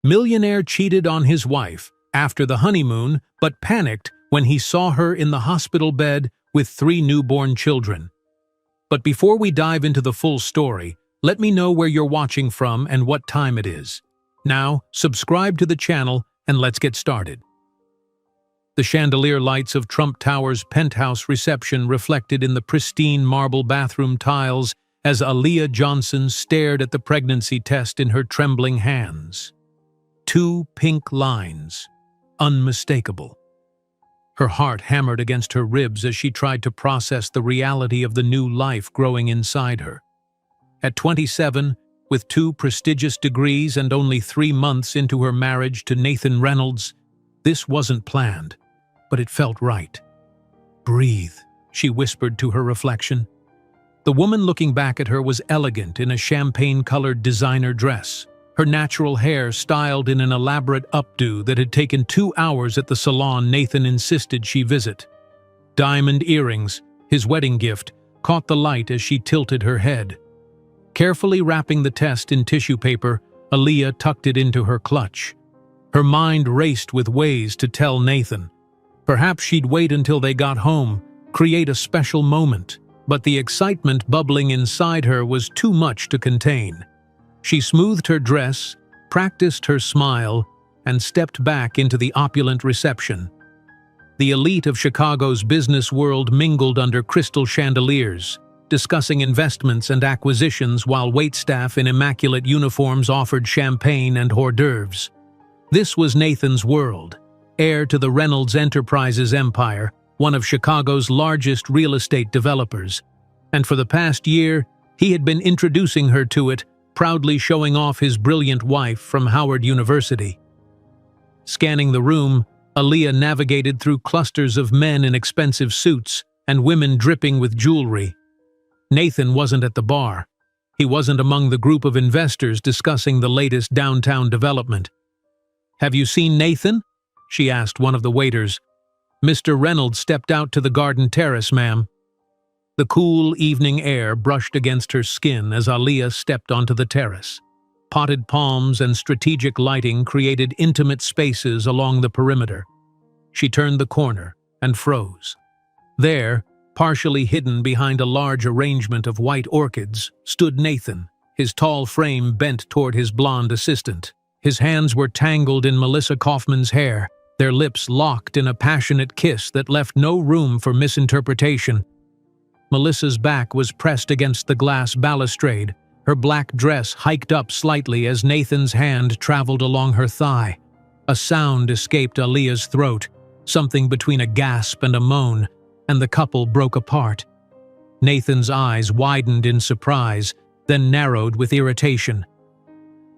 Millionaire cheated on his wife after the honeymoon, but panicked when he saw her in the hospital bed with 3 newborn children. But before we dive into the full story, let me know where you're watching from and what time it is. Now, subscribe to the channel and let's get started. The chandelier lights of Trump Tower's penthouse reception reflected in the pristine marble bathroom tiles as Aaliyah Johnson stared at the pregnancy test in her trembling hands. 2 pink lines, unmistakable. Her heart hammered against her ribs as she tried to process the reality of the new life growing inside her. At 27, with 2 prestigious degrees and only 3 months into her marriage to Nathan Reynolds, this wasn't planned, but it felt right. "Breathe," she whispered to her reflection. The woman looking back at her was elegant in a champagne-colored designer dress, her natural hair styled in an elaborate updo that had taken 2 hours at the salon Nathan insisted she visit. Diamond earrings, his wedding gift, caught the light as she tilted her head. Carefully wrapping the test in tissue paper, Aaliyah tucked it into her clutch. Her mind raced with ways to tell Nathan. Perhaps she'd wait until they got home, create a special moment, but the excitement bubbling inside her was too much to contain. She smoothed her dress, practiced her smile, and stepped back into the opulent reception. The elite of Chicago's business world mingled under crystal chandeliers, discussing investments and acquisitions while waitstaff in immaculate uniforms offered champagne and hors d'oeuvres. This was Nathan's world, heir to the Reynolds Enterprises empire, one of Chicago's largest real estate developers. And for the past year, he had been introducing her to it, proudly showing off his brilliant wife from Howard University. Scanning the room, Aaliyah navigated through clusters of men in expensive suits and women dripping with jewelry. Nathan wasn't at the bar. He wasn't among the group of investors discussing the latest downtown development. "Have you seen Nathan?" she asked one of the waiters. "Mr. Reynolds stepped out to the garden terrace, ma'am." The cool evening air brushed against her skin as Aaliyah stepped onto the terrace. Potted palms and strategic lighting created intimate spaces along the perimeter. She turned the corner and froze. There, partially hidden behind a large arrangement of white orchids, stood Nathan, his tall frame bent toward his blonde assistant. His hands were tangled in Melissa Kaufman's hair, their lips locked in a passionate kiss that left no room for misinterpretation. Melissa's back was pressed against the glass balustrade, her black dress hiked up slightly as Nathan's hand traveled along her thigh. A sound escaped Aaliyah's throat, something between a gasp and a moan, and the couple broke apart. Nathan's eyes widened in surprise, then narrowed with irritation.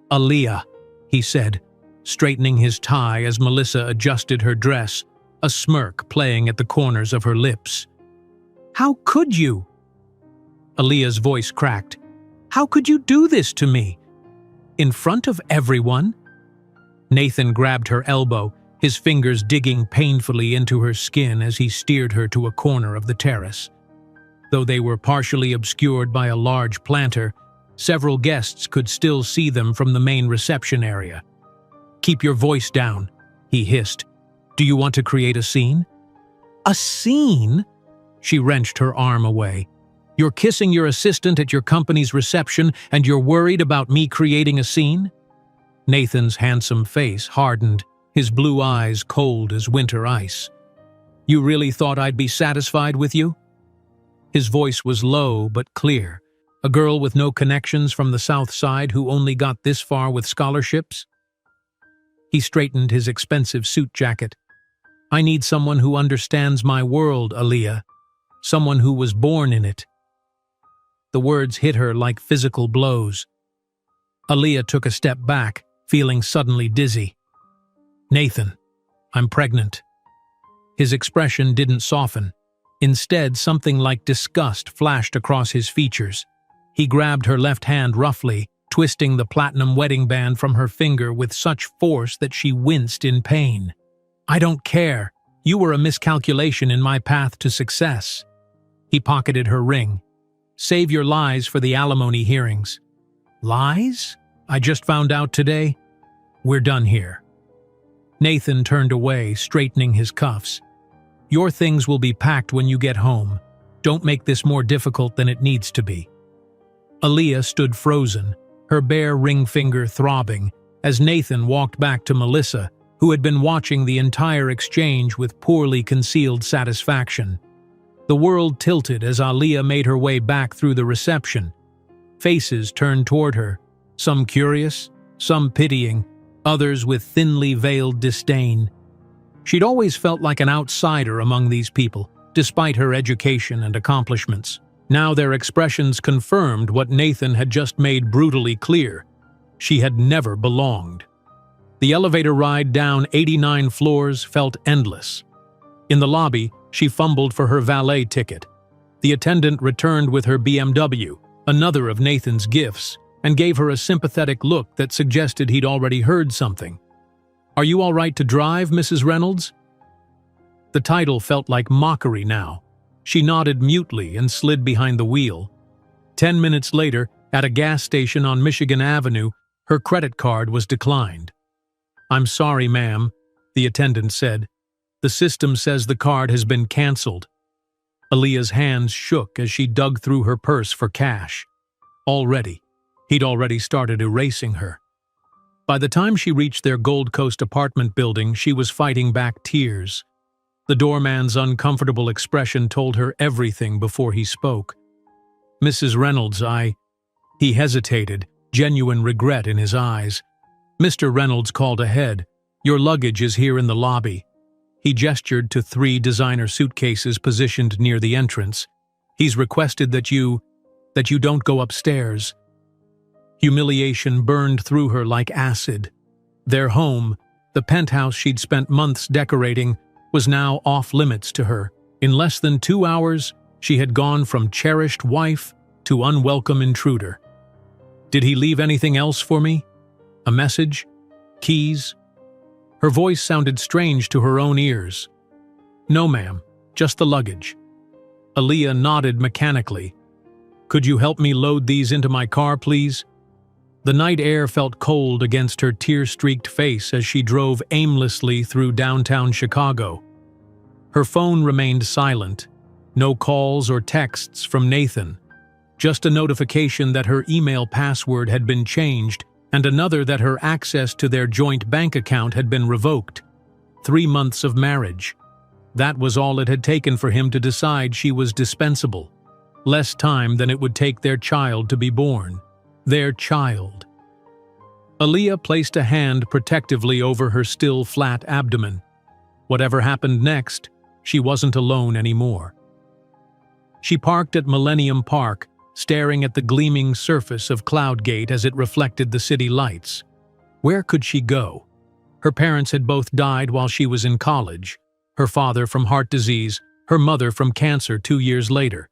"Aaliyah," he said, straightening his tie as Melissa adjusted her dress, a smirk playing at the corners of her lips. "How could you?" Aaliyah's voice cracked. "How could you do this to me? In front of everyone?" Nathan grabbed her elbow, his fingers digging painfully into her skin as he steered her to a corner of the terrace. Though they were partially obscured by a large planter, several guests could still see them from the main reception area. "Keep your voice down," he hissed. "Do you want to create a scene?" "A scene?" She wrenched her arm away. "You're kissing your assistant at your company's reception and you're worried about me creating a scene?" Nathan's handsome face hardened, his blue eyes cold as winter ice. "You really thought I'd be satisfied with you?" His voice was low but clear. A girl with no connections from the South Side who only got this far with scholarships? He straightened his expensive suit jacket. "I need someone who understands my world, Aaliyah. Someone who was born in it." The words hit her like physical blows. Aaliyah took a step back, feeling suddenly dizzy. "Nathan, I'm pregnant." His expression didn't soften. Instead, something like disgust flashed across his features. He grabbed her left hand roughly, twisting the platinum wedding band from her finger with such force that she winced in pain. "I don't care. You were a miscalculation in my path to success." He pocketed her ring. "Save your lies for the alimony hearings." "Lies? I just found out today." We're done here." Nathan turned away, straightening his cuffs. "Your things will be packed when you get home. Don't make this more difficult than it needs to be." Aaliyah stood frozen, her bare ring finger throbbing, as Nathan walked back to Melissa, who had been watching the entire exchange with poorly concealed satisfaction. The world tilted as Aaliyah made her way back through the reception. Faces turned toward her, some curious, some pitying, others with thinly veiled disdain. She'd always felt like an outsider among these people, despite her education and accomplishments. Now their expressions confirmed what Nathan had just made brutally clear. She had never belonged. The elevator ride down 89 floors felt endless. In the lobby, she fumbled for her valet ticket. The attendant returned with her BMW, another of Nathan's gifts, and gave her a sympathetic look that suggested he'd already heard something. "Are you all right to drive, Mrs. Reynolds?" The title felt like mockery now. She nodded mutely and slid behind the wheel. 10 minutes later, at a gas station on Michigan Avenue, her credit card was declined. "I'm sorry, ma'am," the attendant said. "The system says the card has been canceled." Aaliyah's hands shook as she dug through her purse for cash. He'd already started erasing her. By the time she reached their Gold Coast apartment building, she was fighting back tears. The doorman's uncomfortable expression told her everything before he spoke. "Mrs. Reynolds, He hesitated, genuine regret in his eyes. Mr. Reynolds called ahead. "Your luggage is here in the lobby." He gestured to 3 designer suitcases positioned near the entrance. "He's requested that you don't go upstairs." Humiliation burned through her like acid. Their home, the penthouse she'd spent months decorating, was now off-limits to her. In less than 2 hours, she had gone from cherished wife to unwelcome intruder. "Did he leave anything else for me? A message? Keys?" Her voice sounded strange to her own ears. "No, ma'am, just the luggage." Aaliyah nodded mechanically. "Could you help me load these into my car, please?" The night air felt cold against her tear-streaked face as she drove aimlessly through downtown Chicago. Her phone remained silent. No calls or texts from Nathan. Just a notification that her email password had been changed and another that her access to their joint bank account had been revoked. 3 months of marriage. That was all it had taken for him to decide she was dispensable. Less time than it would take their child to be born. Their child. Aaliyah placed a hand protectively over her still flat abdomen. Whatever happened next, she wasn't alone anymore. She parked at Millennium Park, staring at the gleaming surface of Cloudgate as it reflected the city lights. Where could she go? Her parents had both died while she was in college, her father from heart disease, her mother from cancer 2 years later.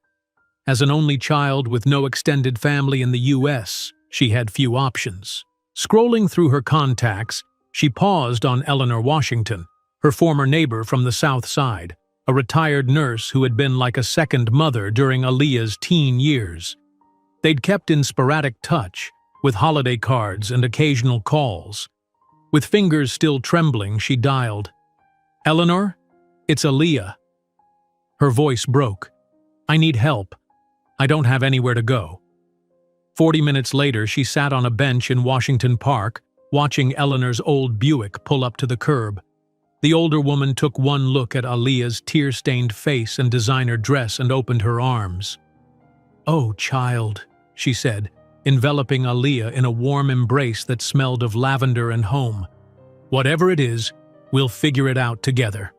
As an only child with no extended family in the U.S., she had few options. Scrolling through her contacts, she paused on Eleanor Washington, her former neighbor from the South Side, a retired nurse who had been like a second mother during Aaliyah's teen years. They'd kept in sporadic touch, with holiday cards and occasional calls. With fingers still trembling, she dialed. "Eleanor? It's Aaliyah." Her voice broke. "I need help. I don't have anywhere to go." 40 minutes later, she sat on a bench in Washington Park, watching Eleanor's old Buick pull up to the curb. The older woman took one look at Aaliyah's tear-stained face and designer dress and opened her arms. "Oh, child," she said, enveloping Aaliyah in a warm embrace that smelled of lavender and home. "Whatever it is, we'll figure it out together."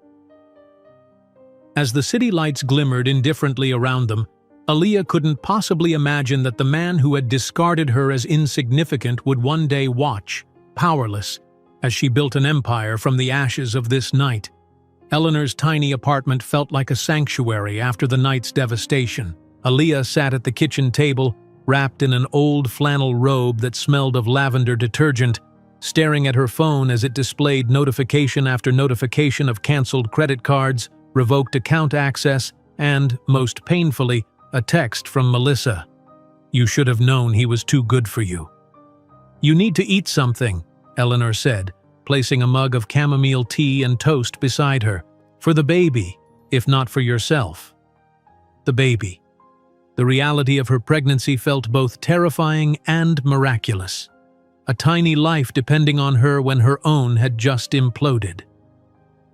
As the city lights glimmered indifferently around them, Aaliyah couldn't possibly imagine that the man who had discarded her as insignificant would one day watch, powerless, as she built an empire from the ashes of this night. Eleanor's tiny apartment felt like a sanctuary after the night's devastation. Aaliyah sat at the kitchen table, wrapped in an old flannel robe that smelled of lavender detergent, staring at her phone as it displayed notification after notification of canceled credit cards, revoked account access, and, most painfully, a text from Melissa. "You should have known he was too good for you. You need to eat something. Eleanor said, placing a mug of chamomile tea and toast beside her. For the baby, if not for yourself. The baby. The reality of her pregnancy felt both terrifying and miraculous. A tiny life depending on her when her own had just imploded.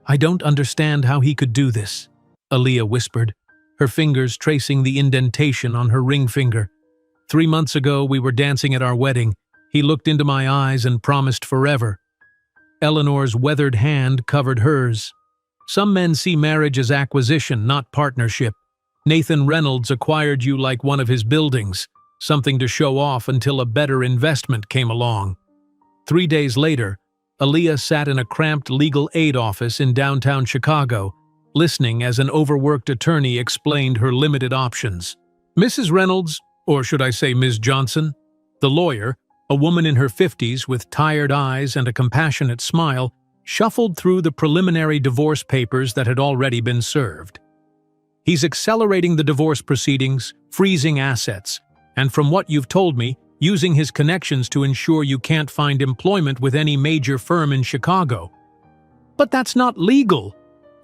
I don't understand how he could do this, Aaliyah whispered, her fingers tracing the indentation on her ring finger. 3 months ago we were dancing at our wedding. He looked into my eyes and promised forever. Eleanor's weathered hand covered hers. Some men see marriage as acquisition, not partnership. Nathan Reynolds acquired you like one of his buildings, something to show off until a better investment came along. 3 days later, Aaliyah sat in a cramped legal aid office in downtown Chicago, listening as an overworked attorney explained her limited options. Mrs. Reynolds, or should I say Ms. Johnson, the lawyer, a woman in her 50s with tired eyes and a compassionate smile, shuffled through the preliminary divorce papers that had already been served. He's accelerating the divorce proceedings, freezing assets, and from what you've told me, using his connections to ensure you can't find employment with any major firm in Chicago. But that's not legal,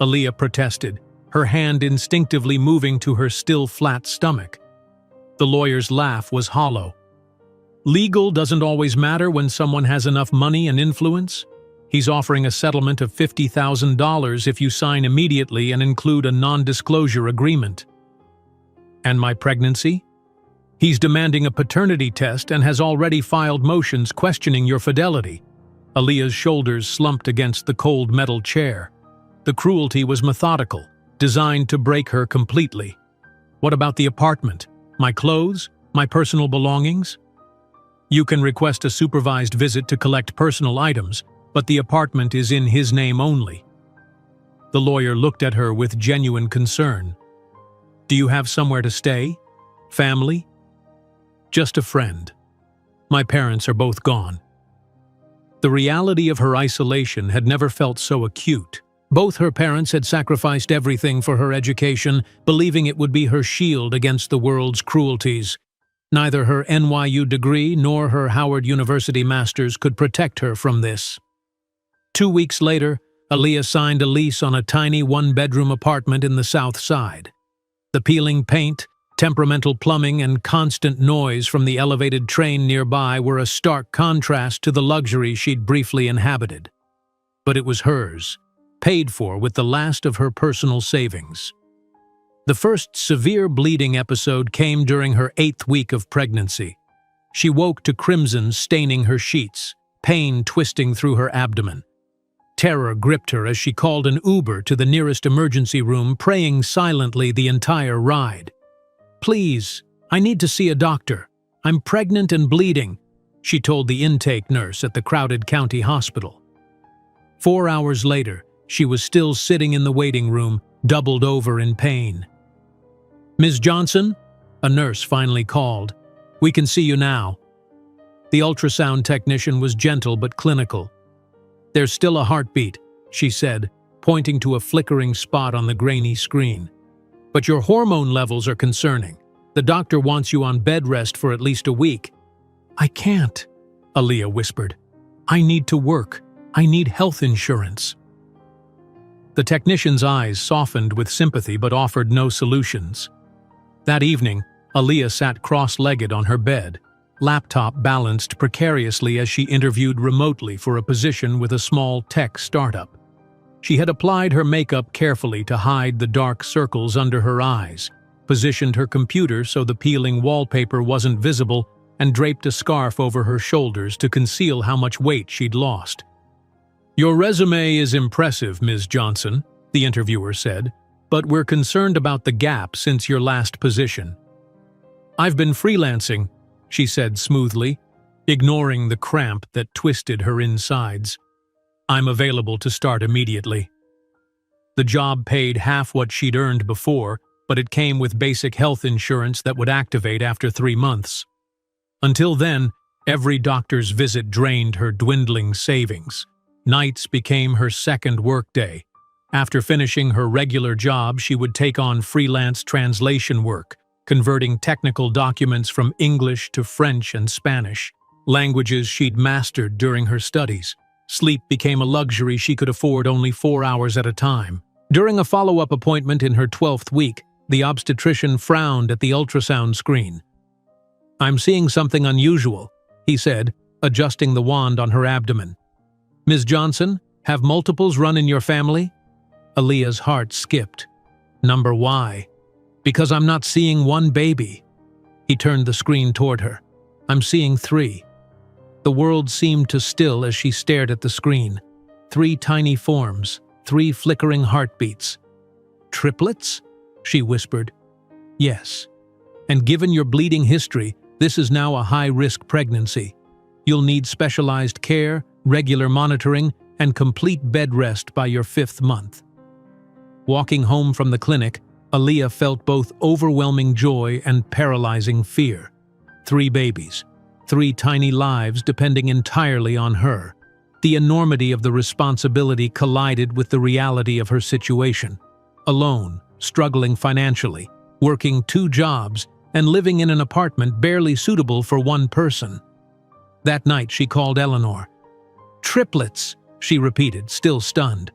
Aaliyah protested, her hand instinctively moving to her still flat stomach. The lawyer's laugh was hollow. Legal doesn't always matter when someone has enough money and influence. He's offering a settlement of $50,000 if you sign immediately and include a non-disclosure agreement. And my pregnancy? He's demanding a paternity test and has already filed motions questioning your fidelity. Aaliyah's shoulders slumped against the cold metal chair. The cruelty was methodical, designed to break her completely. What about the apartment? My clothes? My personal belongings? You can request a supervised visit to collect personal items, but the apartment is in his name only. The lawyer looked at her with genuine concern. Do you have somewhere to stay? Family? Just a friend. My parents are both gone. The reality of her isolation had never felt so acute. Both her parents had sacrificed everything for her education, believing it would be her shield against the world's cruelties. Neither her NYU degree nor her Howard University master's could protect her from this. 2 weeks later, Aaliyah signed a lease on a tiny one-bedroom apartment in the South Side. The peeling paint, temperamental plumbing, and constant noise from the elevated train nearby were a stark contrast to the luxury she'd briefly inhabited. But it was hers, paid for with the last of her personal savings. The first severe bleeding episode came during her 8th week of pregnancy. She woke to crimson staining her sheets, pain twisting through her abdomen. Terror gripped her as she called an Uber to the nearest emergency room, praying silently the entire ride. Please, I need to see a doctor. I'm pregnant and bleeding, she told the intake nurse at the crowded county hospital. 4 hours later, she was still sitting in the waiting room, doubled over in pain. Ms. Johnson, a nurse finally called. We can see you now. The ultrasound technician was gentle but clinical. There's still a heartbeat, she said, pointing to a flickering spot on the grainy screen. But your hormone levels are concerning. The doctor wants you on bed rest for at least a week. I can't, Aaliyah whispered. I need to work. I need health insurance. The technician's eyes softened with sympathy but offered no solutions. That evening, Aaliyah sat cross-legged on her bed, laptop balanced precariously as she interviewed remotely for a position with a small tech startup. She had applied her makeup carefully to hide the dark circles under her eyes, positioned her computer so the peeling wallpaper wasn't visible, and draped a scarf over her shoulders to conceal how much weight she'd lost. Your resume is impressive, Ms. Johnson, the interviewer said, but we're concerned about the gap since your last position. I've been freelancing, she said smoothly, ignoring the cramp that twisted her insides. I'm available to start immediately. The job paid half what she'd earned before, but it came with basic health insurance that would activate after 3 months. Until then, every doctor's visit drained her dwindling savings. Nights became her second workday. After finishing her regular job, she would take on freelance translation work, converting technical documents from English to French and Spanish. languages she'd mastered during her studies. Sleep became a luxury she could afford only 4 hours at a time. During a follow-up appointment in her 12th week, the obstetrician frowned at the ultrasound screen. "I'm seeing something unusual," he said, adjusting the wand on her abdomen. "Ms. Johnson, have multiples run in your family?" Aaliyah's heart skipped. "Number why?" "Because I'm not seeing one baby." He turned the screen toward her. "I'm seeing 3. The world seemed to still as she stared at the screen. 3 tiny forms, 3 flickering heartbeats. "Triplets?" she whispered. "Yes. And given your bleeding history, this is now a high-risk pregnancy. You'll need specialized care, regular monitoring, and complete bed rest by your 5th month." Walking home from the clinic, Aaliyah felt both overwhelming joy and paralyzing fear. 3 babies. 3 tiny lives depending entirely on her. The enormity of the responsibility collided with the reality of her situation. Alone, struggling financially, working 2 jobs, and living in an apartment barely suitable for 1 person. That night she called Eleanor. "Triplets," she repeated, still stunned.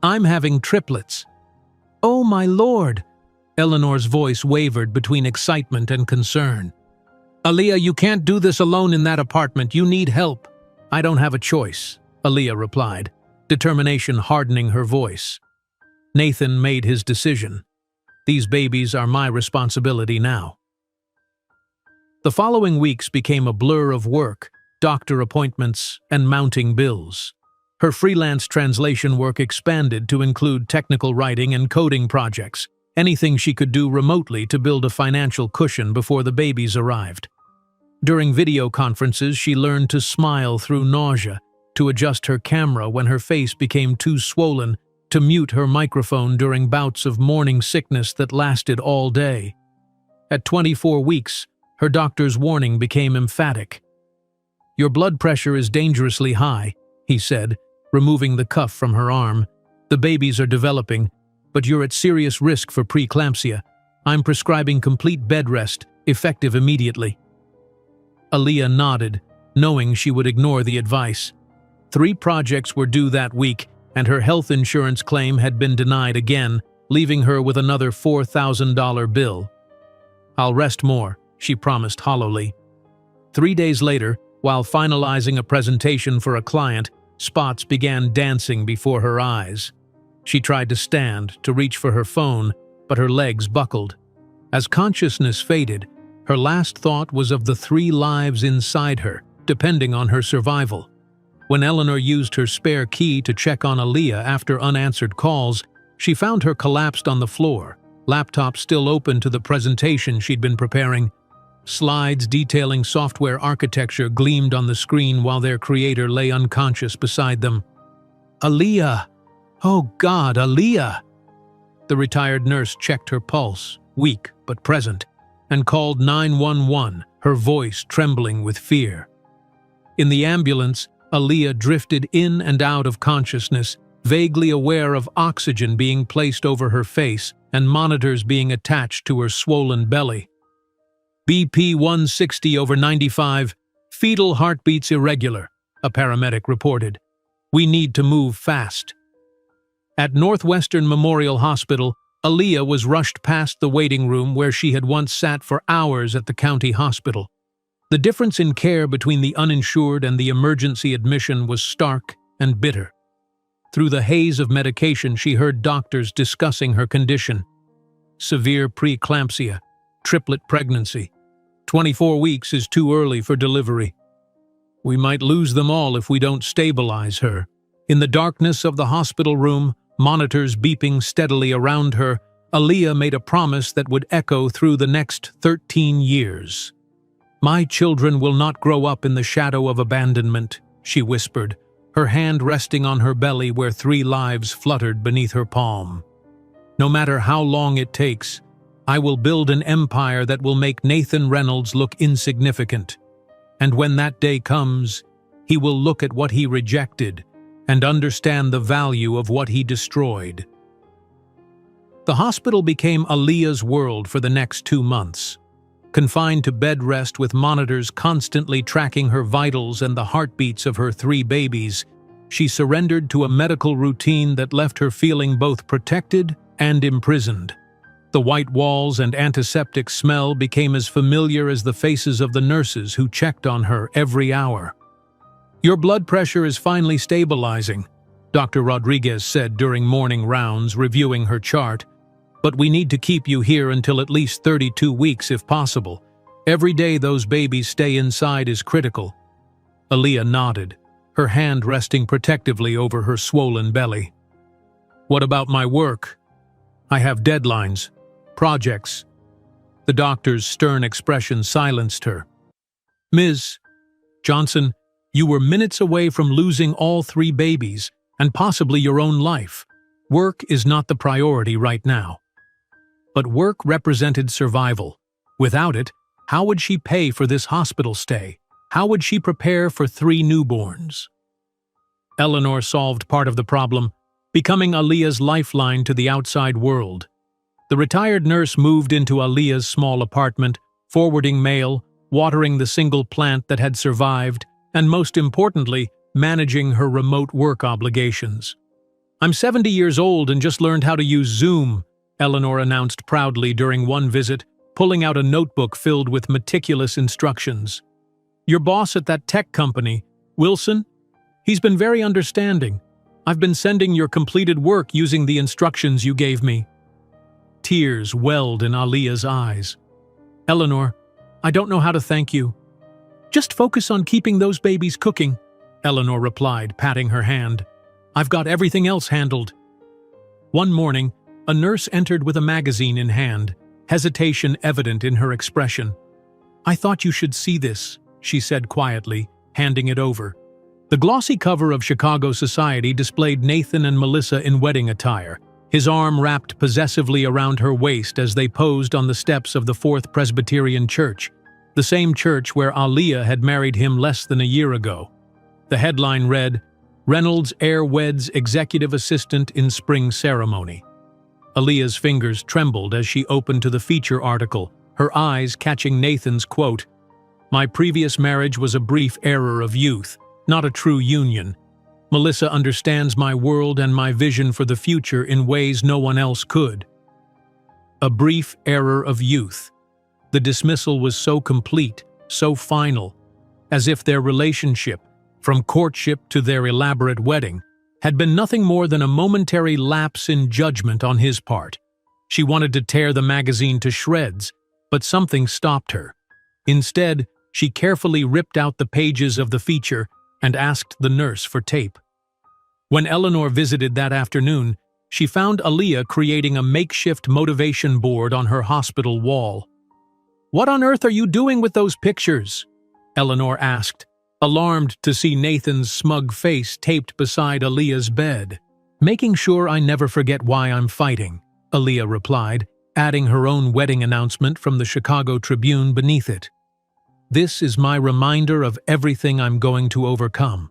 "I'm having triplets." "Oh, my lord!" Eleanor's voice wavered between excitement and concern. "Aaliyah, you can't do this alone in that apartment. You need help." "I don't have a choice," Aaliyah replied, determination hardening her voice. Nathan made his decision. "These babies are my responsibility now." The following weeks became a blur of work, doctor appointments, and mounting bills. Her freelance translation work expanded to include technical writing and coding projects, anything she could do remotely to build a financial cushion before the babies arrived. During video conferences, she learned to smile through nausea, to adjust her camera when her face became too swollen, to mute her microphone during bouts of morning sickness that lasted all day. At 24 weeks, her doctor's warning became emphatic. "Your blood pressure is dangerously high," he said, removing the cuff from her arm. "The babies are developing, but you're at serious risk for preeclampsia. I'm prescribing complete bed rest, effective immediately." Aaliyah nodded, knowing she would ignore the advice. 3 projects were due that week, and her health insurance claim had been denied again, leaving her with another $4,000 bill. "I'll rest more," she promised hollowly. 3 days later, while finalizing a presentation for a client, spots began dancing before her eyes. She tried to stand, to reach for her phone, but her legs buckled. As consciousness faded, her last thought was of the 3 lives inside her, depending on her survival. When Eleanor used her spare key to check on Aaliyah after unanswered calls, she found her collapsed on the floor, laptop still open to the presentation she'd been preparing. Slides detailing software architecture gleamed on the screen while their creator lay unconscious beside them. "Aaliyah! Oh God, Aaliyah!" The retired nurse checked her pulse, weak but present, and called 911, her voice trembling with fear. In the ambulance, Aaliyah drifted in and out of consciousness, vaguely aware of oxygen being placed over her face and monitors being attached to her swollen belly. "BP 160/95, fetal heartbeats irregular," a paramedic reported. "We need to move fast." At Northwestern Memorial Hospital, Aaliyah was rushed past the waiting room where she had once sat for hours at the county hospital. The difference in care between the uninsured and the emergency admission was stark and bitter. Through the haze of medication, she heard doctors discussing her condition. Severe preeclampsia, triplet pregnancy. 24 weeks is too early for delivery. We might lose them all if we don't stabilize her. In the darkness of the hospital room, monitors beeping steadily around her, Aaliyah made a promise that would echo through the next 13 years. "My children will not grow up in the shadow of abandonment," she whispered, her hand resting on her belly where 3 lives fluttered beneath her palm. "No matter how long it takes, I will build an empire that will make Nathan Reynolds look insignificant. And when that day comes, he will look at what he rejected and understand the value of what he destroyed." The hospital became Aaliyah's world for the next 2 months. confined to bed rest with monitors constantly tracking her vitals and the heartbeats of her 3 babies, she surrendered to a medical routine that left her feeling both protected and imprisoned. The white walls and antiseptic smell became as familiar as the faces of the nurses who checked on her every hour. "Your blood pressure is finally stabilizing," Dr. Rodriguez said during morning rounds, reviewing her chart. "But we need to keep you here until at least 32 weeks if possible. Every day those babies stay inside is critical." Aaliyah nodded, her hand resting protectively over her swollen belly. "What about my work? I have deadlines, projects." The doctor's stern expression silenced her. "Ms. Johnson, you were minutes away from losing all 3 babies and possibly your own life. Work is not the priority right now." But work represented survival. Without it, how would she pay for this hospital stay? How would she prepare for 3 newborns? Eleanor solved part of the problem, becoming Aaliyah's lifeline to the outside world. The retired nurse moved into Aaliyah's small apartment, forwarding mail, watering the single plant that had survived, and most importantly, managing her remote work obligations. "I'm 70 years old and just learned how to use Zoom," Eleanor announced proudly during one visit, pulling out a notebook filled with meticulous instructions. "Your boss at that tech company, Wilson? He's been very understanding. I've been sending your completed work using the instructions you gave me." Tears welled in Aaliyah's eyes. "Eleanor, I don't know how to thank you." "Just focus on keeping those babies cooking," Eleanor replied, patting her hand. "I've got everything else handled." One morning, a nurse entered with a magazine in hand, hesitation evident in her expression. "I thought you should see this," she said quietly, handing it over. The glossy cover of Chicago Society displayed Nathan and Melissa in wedding attire, his arm wrapped possessively around her waist as they posed on the steps of the Fourth Presbyterian Church, the same church where Aaliyah had married him less than a year ago. The headline read, "Reynolds Air Weds Executive Assistant in Spring Ceremony." Aaliyah's fingers trembled as she opened to the feature article, her eyes catching Nathan's quote, "My previous marriage was a brief error of youth, not a true union. Melissa understands my world and my vision for the future in ways no one else could." A brief error of youth. The dismissal was so complete, so final, as if their relationship, from courtship to their elaborate wedding, had been nothing more than a momentary lapse in judgment on his part. She wanted to tear the magazine to shreds, but something stopped her. Instead, she carefully ripped out the pages of the feature and asked the nurse for tape. When Eleanor visited that afternoon, she found Aaliyah creating a makeshift motivation board on her hospital wall. "What on earth are you doing with those pictures?" Eleanor asked, alarmed to see Nathan's smug face taped beside Aaliyah's bed. "Making sure I never forget why I'm fighting," Aaliyah replied, adding her own wedding announcement from the Chicago Tribune beneath it. "This is my reminder of everything I'm going to overcome."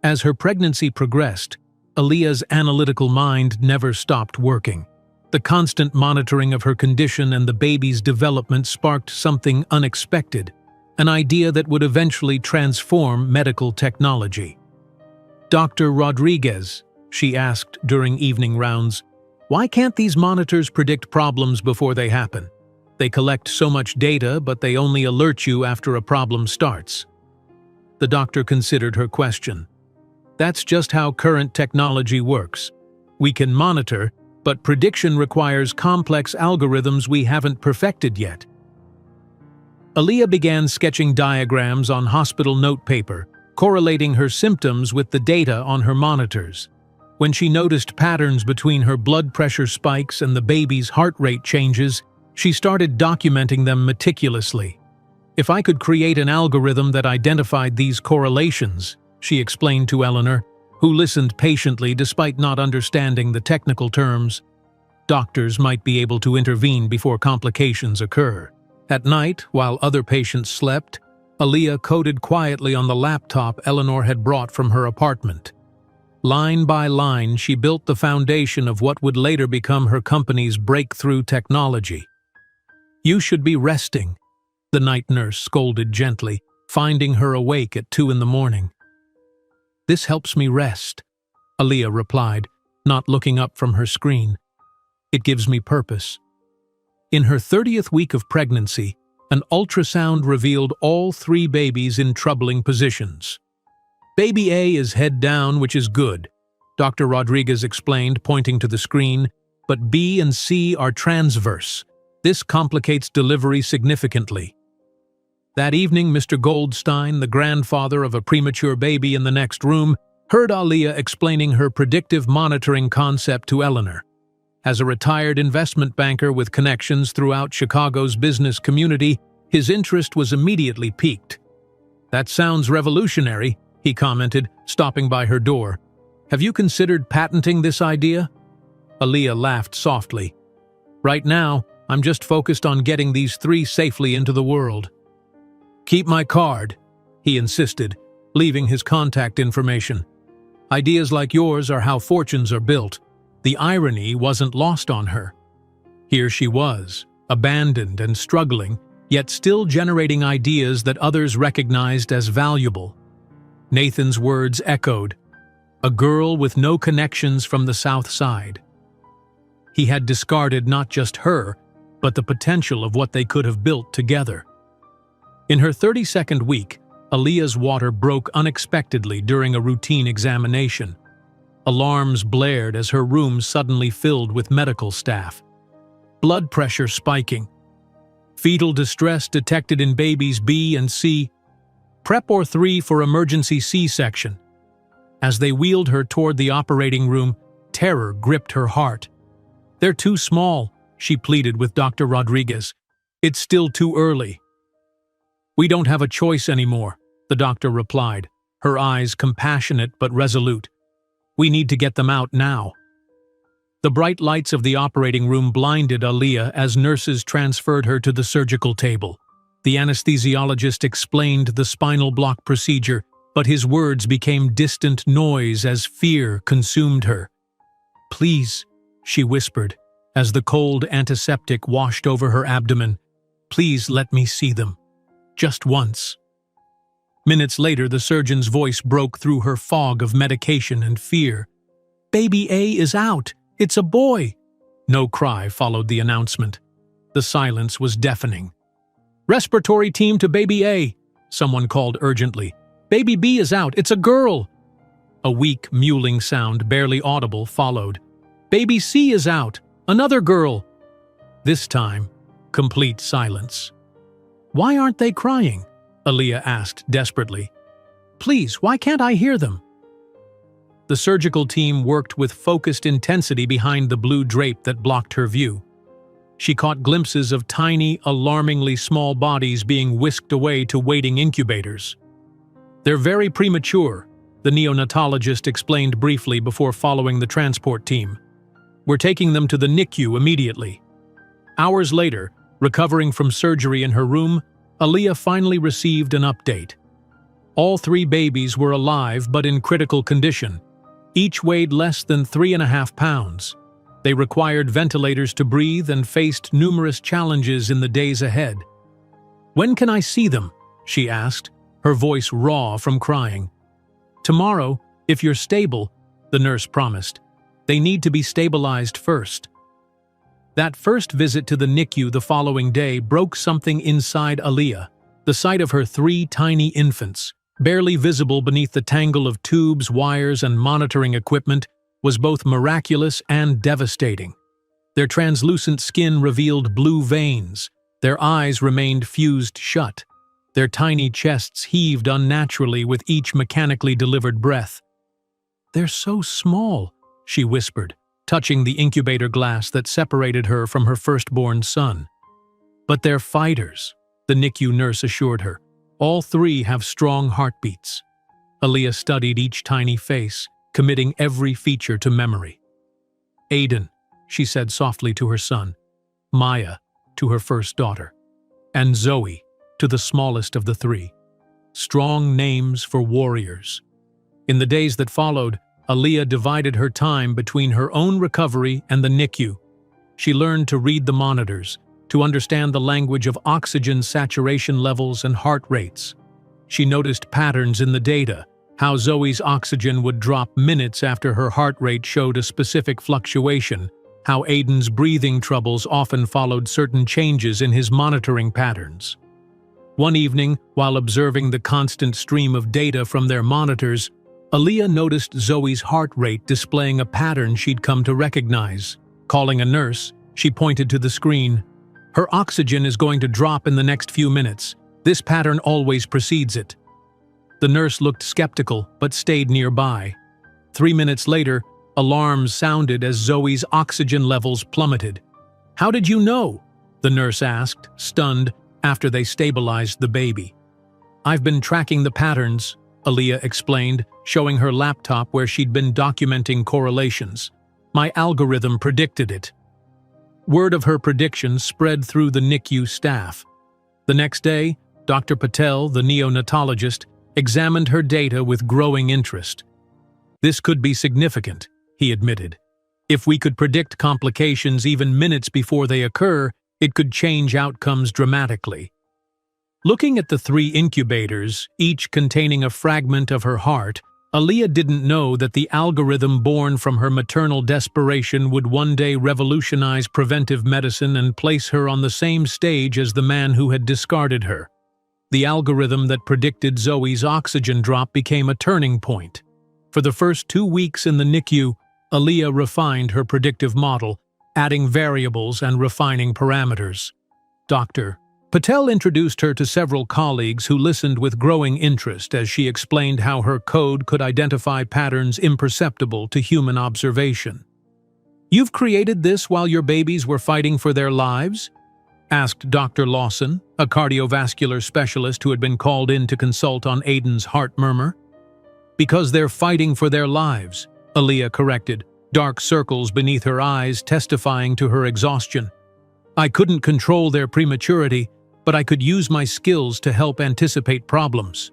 As her pregnancy progressed, Aaliyah's analytical mind never stopped working. The constant monitoring of her condition and the baby's development sparked something unexpected, an idea that would eventually transform medical technology. "Dr. Rodriguez," she asked during evening rounds, "why can't these monitors predict problems before they happen? They collect so much data, but they only alert you after a problem starts." The doctor considered her question. "That's just how current technology works. We can monitor, but prediction requires complex algorithms we haven't perfected yet." Aaliyah began sketching diagrams on hospital notepaper, correlating her symptoms with the data on her monitors. When she noticed patterns between her blood pressure spikes and the baby's heart rate changes, she started documenting them meticulously. "If I could create an algorithm that identified these correlations," she explained to Eleanor, who listened patiently despite not understanding the technical terms, "doctors might be able to intervene before complications occur." At night, while other patients slept, Aaliyah coded quietly on the laptop Eleanor had brought from her apartment. Line by line, she built the foundation of what would later become her company's breakthrough technology. "You should be resting," the night nurse scolded gently, finding her awake at 2 in the morning. "This helps me rest," Aaliyah replied, not looking up from her screen. "It gives me purpose." In her 30th week of pregnancy, an ultrasound revealed all 3 babies in troubling positions. "Baby A is head down, which is good," Dr. Rodriguez explained, pointing to the screen, "but B and C are transverse. This complicates delivery significantly." That evening, Mr. Goldstein, the grandfather of a premature baby in the next room, heard Aaliyah explaining her predictive monitoring concept to Eleanor. As a retired investment banker with connections throughout Chicago's business community, his interest was immediately piqued. "That sounds revolutionary," he commented, stopping by her door. "Have you considered patenting this idea?" Aaliyah laughed softly. "Right now, I'm just focused on getting these 3 safely into the world." "Keep my card," he insisted, leaving his contact information. "Ideas like yours are how fortunes are built." The irony wasn't lost on her. Here she was, abandoned and struggling, yet still generating ideas that others recognized as valuable. Nathan's words echoed, "A girl with no connections from the South Side." He had discarded not just her, but the potential of what they could have built together. In her 32nd week, Aaliyah's water broke unexpectedly during a routine examination. Alarms blared as her room suddenly filled with medical staff. Blood pressure spiking. Fetal distress detected in babies B and C. Prep or 3 for emergency C-section. As they wheeled her toward the operating room, terror gripped her heart. "They're too small," she pleaded with Dr. Rodriguez. "It's still too early." "We don't have a choice anymore," the doctor replied, her eyes compassionate but resolute. "We need to get them out now." The bright lights of the operating room blinded Aaliyah as nurses transferred her to the surgical table. The anesthesiologist explained the spinal block procedure, but his words became distant noise as fear consumed her. "Please," she whispered, as the cold antiseptic washed over her abdomen, "please let me see them. Just once." Minutes later, the surgeon's voice broke through her fog of medication and fear. "Baby A is out. It's a boy." No cry followed the announcement. The silence was deafening. "Respiratory team to baby A," someone called urgently. "Baby B is out. It's a girl." A weak, mewling sound, barely audible, followed. "Baby C is out. Another girl." This time, complete silence. "Why aren't they crying?" Aaliyah asked desperately. "Please, why can't I hear them?" The surgical team worked with focused intensity behind the blue drape that blocked her view. She caught glimpses of tiny, alarmingly small bodies being whisked away to waiting incubators. "They're very premature," the neonatologist explained briefly before following the transport team. "We're taking them to the NICU immediately." Hours later, recovering from surgery in her room, Aaliyah finally received an update. All 3 babies were alive but in critical condition. Each weighed less than 3.5 pounds. They required ventilators to breathe and faced numerous challenges in the days ahead. "When can I see them?" she asked, her voice raw from crying. "Tomorrow, if you're stable," the nurse promised. "They need to be stabilized first." That first visit to the NICU the following day broke something inside Aaliyah. The sight of her 3 tiny infants, barely visible beneath the tangle of tubes, wires, and monitoring equipment, was both miraculous and devastating. Their translucent skin revealed blue veins, their eyes remained fused shut, their tiny chests heaved unnaturally with each mechanically delivered breath. "They're so small," she whispered, touching the incubator glass that separated her from her firstborn son. "But they're fighters," the NICU nurse assured her. "All 3 have strong heartbeats." Aaliyah studied each tiny face, committing every feature to memory. "Aiden," she said softly to her son. "Maya," to her first daughter. And Zoe, to the smallest of the 3. Strong names for warriors. In the days that followed, Aaliyah divided her time between her own recovery and the NICU. She learned to read the monitors, to understand the language of oxygen saturation levels and heart rates. She noticed patterns in the data, how Zoe's oxygen would drop minutes after her heart rate showed a specific fluctuation, how Aiden's breathing troubles often followed certain changes in his monitoring patterns. One evening, while observing the constant stream of data from their monitors, Aaliyah noticed Zoe's heart rate displaying a pattern she'd come to recognize. Calling a nurse, she pointed to the screen. "Her oxygen is going to drop in the next few minutes. This pattern always precedes it." The nurse looked skeptical, but stayed nearby. 3 minutes later, alarms sounded as Zoe's oxygen levels plummeted. "How did you know?" the nurse asked, stunned, after they stabilized the baby. "I've been tracking the patterns," Aaliyah explained, showing her laptop where she'd been documenting correlations. "My algorithm predicted it." Word of her prediction spread through the NICU staff. The next day, Dr. Patel, the neonatologist, examined her data with growing interest. "This could be significant," he admitted. "If we could predict complications even minutes before they occur, it could change outcomes dramatically." Looking at the 3 incubators, each containing a fragment of her heart, Aaliyah didn't know that the algorithm born from her maternal desperation would one day revolutionize preventive medicine and place her on the same stage as the man who had discarded her. The algorithm that predicted Zoe's oxygen drop became a turning point. For the first 2 weeks in the NICU, Aaliyah refined her predictive model, adding variables and refining parameters. Dr. Patel introduced her to several colleagues who listened with growing interest as she explained how her code could identify patterns imperceptible to human observation. "You've created this while your babies were fighting for their lives?" asked Dr. Lawson, a cardiovascular specialist who had been called in to consult on Aiden's heart murmur. "Because they're fighting for their lives," Aaliyah corrected, dark circles beneath her eyes testifying to her exhaustion. "I couldn't control their prematurity, but I could use my skills to help anticipate problems."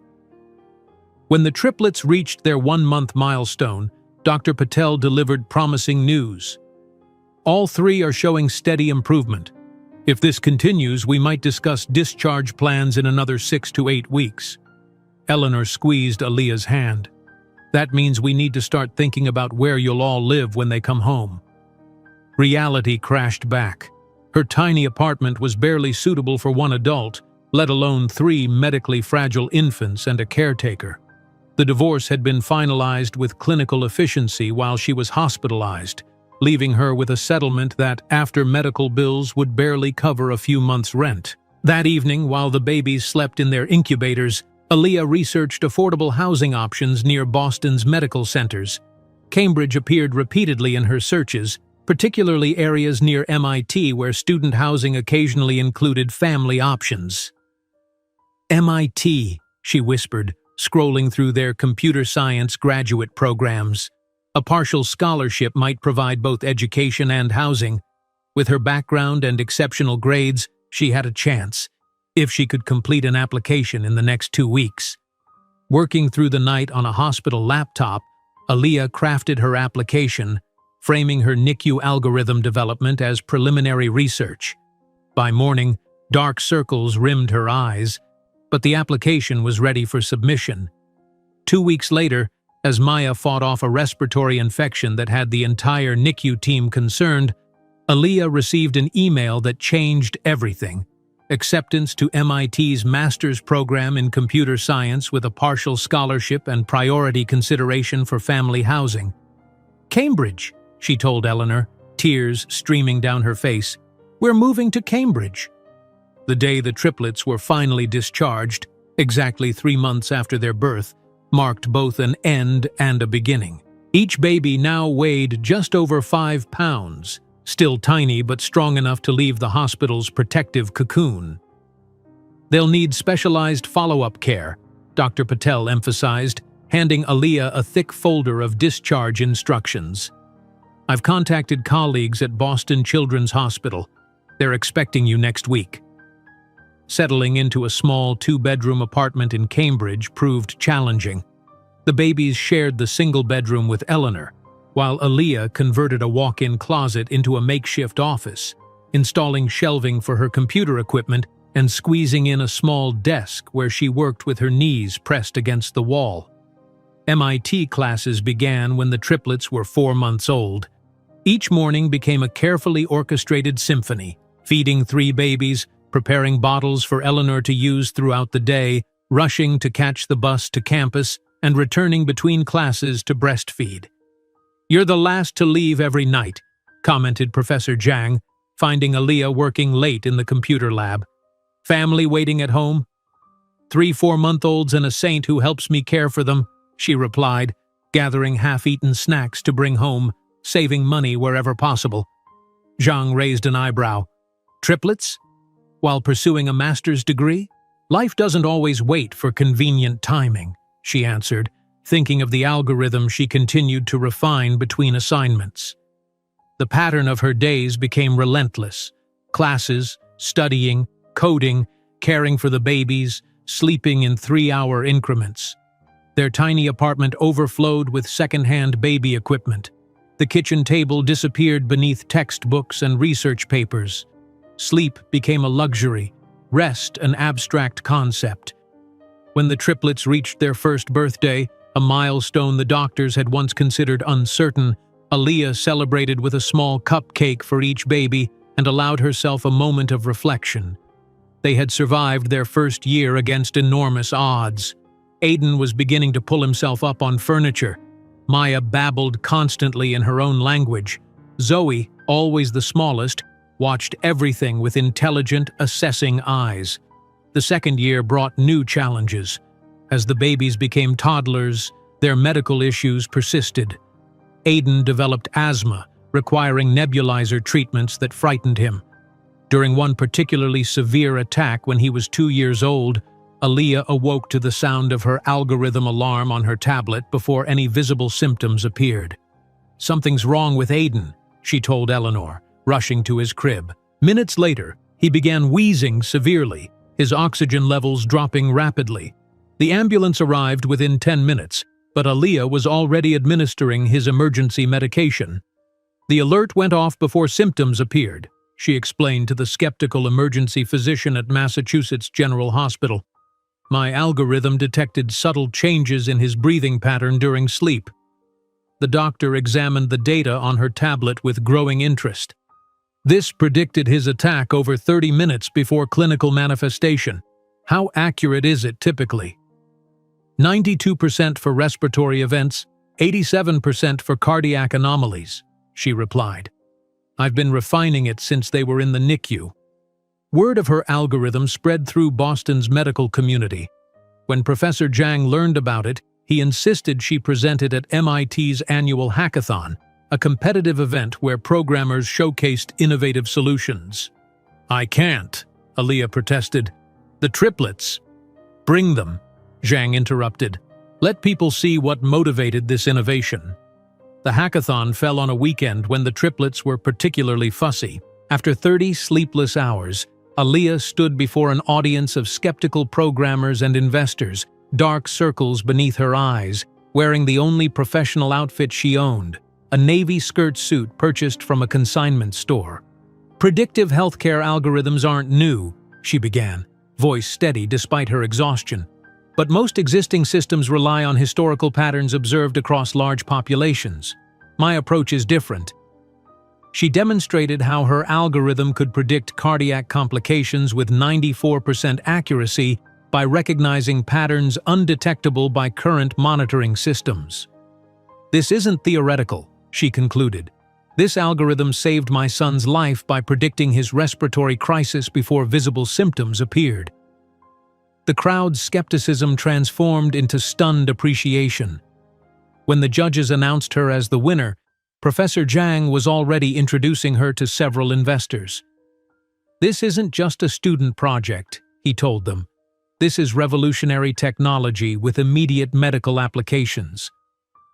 When the triplets reached their 1-month milestone, Dr. Patel delivered promising news. "All 3 are showing steady improvement. If this continues, we might discuss discharge plans in another 6 to 8 weeks. Eleanor squeezed Aaliyah's hand. "That means we need to start thinking about where you'll all live when they come home." Reality crashed back. Her tiny apartment was barely suitable for 1 adult, let alone 3 medically fragile infants and a caretaker. The divorce had been finalized with clinical efficiency while she was hospitalized, leaving her with a settlement that, after medical bills, would barely cover a few months' rent. That evening, while the babies slept in their incubators, Aaliyah researched affordable housing options near Boston's medical centers. Cambridge appeared repeatedly in her searches, particularly areas near MIT where student housing occasionally included family options. "MIT," she whispered, scrolling through their computer science graduate programs. A partial scholarship might provide both education and housing. With her background and exceptional grades, she had a chance, if she could complete an application in the next 2 weeks. Working through the night on a hospital laptop, Aaliyah crafted her application, framing her NICU algorithm development as preliminary research. By morning, dark circles rimmed her eyes, but the application was ready for submission. 2 weeks later, as Maya fought off a respiratory infection that had the entire NICU team concerned, Aaliyah received an email that changed everything. Acceptance to MIT's master's program in computer science with a partial scholarship and priority consideration for family housing. "Cambridge," she told Eleanor, tears streaming down her face. "We're moving to Cambridge." The day the triplets were finally discharged, exactly 3 months after their birth, marked both an end and a beginning. Each baby now weighed just over 5 pounds, still tiny but strong enough to leave the hospital's protective cocoon. "They'll need specialized follow-up care," Dr. Patel emphasized, handing Aaliyah a thick folder of discharge instructions. "I've contacted colleagues at Boston Children's Hospital. They're expecting you next week." Settling into a small 2-bedroom apartment in Cambridge proved challenging. The babies shared the single bedroom with Eleanor, while Aaliyah converted a walk-in closet into a makeshift office, installing shelving for her computer equipment and squeezing in a small desk where she worked with her knees pressed against the wall. MIT classes began when the triplets were 4 months old. Each morning became a carefully orchestrated symphony, feeding 3 babies, preparing bottles for Eleanor to use throughout the day, rushing to catch the bus to campus, and returning between classes to breastfeed. "You're the last to leave every night," commented Professor Zhang, finding Aaliyah working late in the computer lab. "Family waiting at home?" "3 4-month-olds and a saint who helps me care for them," she replied, gathering half-eaten snacks to bring home, saving money wherever possible. Zhang raised an eyebrow. "Triplets? While pursuing a master's degree? Life doesn't always wait for convenient timing," she answered, thinking of the algorithm she continued to refine between assignments. The pattern of her days became relentless. Classes, studying, coding, caring for the babies, sleeping in 3-hour increments. Their tiny apartment overflowed with second-hand baby equipment. The kitchen table disappeared beneath textbooks and research papers. Sleep became a luxury, rest an abstract concept. When the triplets reached their first birthday, a milestone the doctors had once considered uncertain, Aaliyah celebrated with a small cupcake for each baby and allowed herself a moment of reflection. They had survived their first year against enormous odds. Aiden was beginning to pull himself up on furniture. Maya babbled constantly in her own language. Zoe, always the smallest, watched everything with intelligent, assessing eyes. The second year brought new challenges. As the babies became toddlers, their medical issues persisted. Aiden developed asthma, requiring nebulizer treatments that frightened him. During one particularly severe attack when he was 2 years old, Aaliyah awoke to the sound of her algorithm alarm on her tablet before any visible symptoms appeared. "Something's wrong with Aiden," she told Eleanor, rushing to his crib. Minutes later, he began wheezing severely, his oxygen levels dropping rapidly. The ambulance arrived within 10 minutes, but Aaliyah was already administering his emergency medication. "The alert went off before symptoms appeared," she explained to the skeptical emergency physician at Massachusetts General Hospital. "My algorithm detected subtle changes in his breathing pattern during sleep." The doctor examined the data on her tablet with growing interest. This predicted his attack over 30 minutes before clinical manifestation. "How accurate is it typically?" 92% for respiratory events, 87% for cardiac anomalies, she replied. "I've been refining it since they were in the NICU." Word of her algorithm spread through Boston's medical community. When Professor Zhang learned about it, he insisted she present it at MIT's annual hackathon, a competitive event where programmers showcased innovative solutions. "I can't," Aaliyah protested. "The triplets." "Bring them," Zhang interrupted. "Let people see what motivated this innovation." The hackathon fell on a weekend when the triplets were particularly fussy. After 30 sleepless hours, Aaliyah stood before an audience of skeptical programmers and investors, dark circles beneath her eyes, wearing the only professional outfit she owned, a navy skirt suit purchased from a consignment store. "Predictive healthcare algorithms aren't new," she began, voice steady despite her exhaustion. "But most existing systems rely on historical patterns observed across large populations. My approach is different." She demonstrated how her algorithm could predict cardiac complications with 94% accuracy by recognizing patterns undetectable by current monitoring systems. "This isn't theoretical," she concluded. "This algorithm saved my son's life by predicting his respiratory crisis before visible symptoms appeared." The crowd's skepticism transformed into stunned appreciation. When the judges announced her as the winner, Professor Zhang was already introducing her to several investors. "This isn't just a student project," he told them. "This is revolutionary technology with immediate medical applications."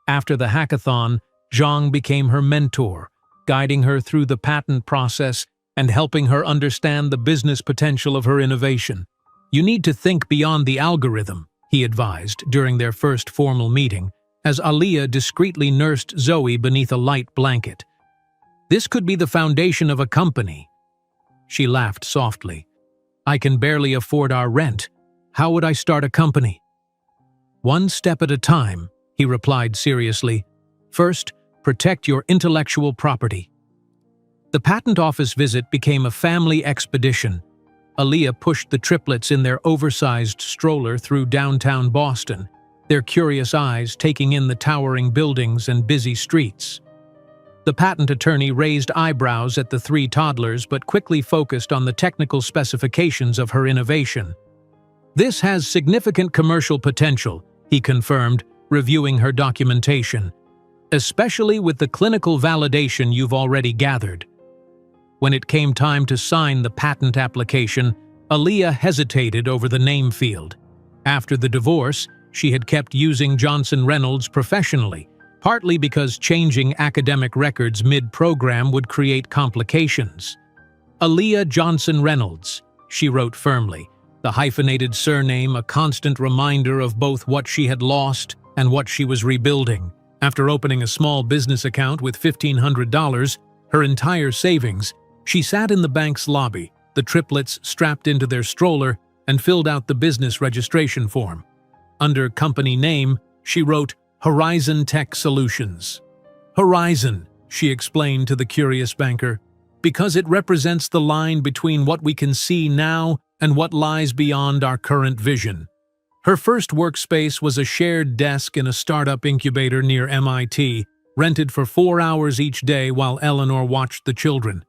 After the hackathon, Zhang became her mentor, guiding her through the patent process and helping her understand the business potential of her innovation. "You need to think beyond the algorithm," he advised during their first formal meeting, as Aaliyah discreetly nursed Zoe beneath a light blanket. "This could be the foundation of a company." She laughed softly. "I can barely afford our rent. How would I start a company?" "One step at a time," he replied seriously. "First, protect your intellectual property." The patent office visit became a family expedition. Aaliyah pushed the triplets in their oversized stroller through downtown Boston, their curious eyes taking in the towering buildings and busy streets. The patent attorney raised eyebrows at the three toddlers but quickly focused on the technical specifications of her innovation. "This has significant commercial potential," he confirmed, reviewing her documentation, "especially with the clinical validation you've already gathered." When it came time to sign the patent application, Aaliyah hesitated over the name field. After the divorce, she had kept using Johnson Reynolds professionally, partly because changing academic records mid-program would create complications. "Aaliyah Johnson Reynolds," she wrote firmly, the hyphenated surname a constant reminder of both what she had lost and what she was rebuilding. After opening a small business account with $1,500, her entire savings, she sat in the bank's lobby, the triplets strapped into their stroller, and filled out the business registration form. Under company name, she wrote Horizon Tech Solutions. "Horizon," she explained to the curious banker, "because it represents the line between what we can see now and what lies beyond our current vision." Her first workspace was a shared desk in a startup incubator near MIT, rented for 4 hours each day while Eleanor watched the children.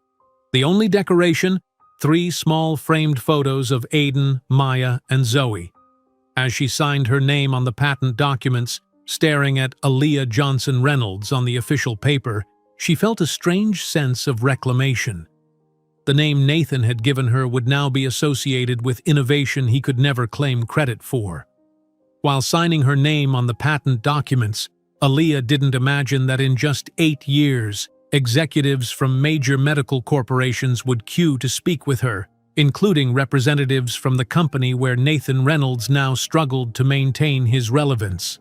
The only decoration, 3 small framed photos of Aiden, Maya, and Zoe. As she signed her name on the patent documents, staring at Aaliyah Johnson Reynolds on the official paper, she felt a strange sense of reclamation. The name Nathan had given her would now be associated with innovation he could never claim credit for. While signing her name on the patent documents, Aaliyah didn't imagine that in just 8 years, executives from major medical corporations would queue to speak with her, including representatives from the company where Nathan Reynolds now struggled to maintain his relevance.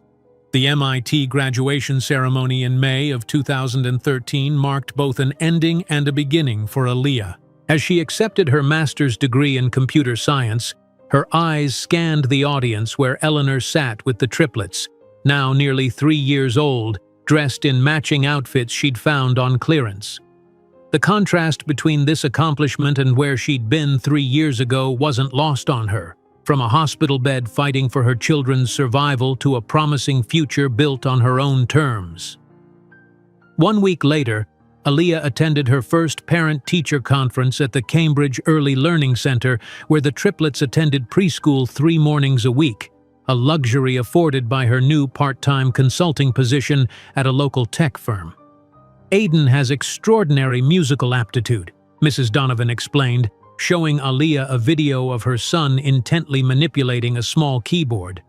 The MIT graduation ceremony in May of 2013 marked both an ending and a beginning for Aaliyah. As she accepted her master's degree in computer science, her eyes scanned the audience where Eleanor sat with the triplets, now nearly 3 years old, dressed in matching outfits she'd found on clearance. The contrast between this accomplishment and where she'd been 3 years ago wasn't lost on her, from a hospital bed fighting for her children's survival to a promising future built on her own terms. 1 week later, Aaliyah attended her first parent-teacher conference at the Cambridge Early Learning Center, where the triplets attended preschool 3 mornings a week, a luxury afforded by her new part-time consulting position at a local tech firm. "Aiden has extraordinary musical aptitude," Mrs. Donovan explained, showing Aaliyah a video of her son intently manipulating a small keyboard.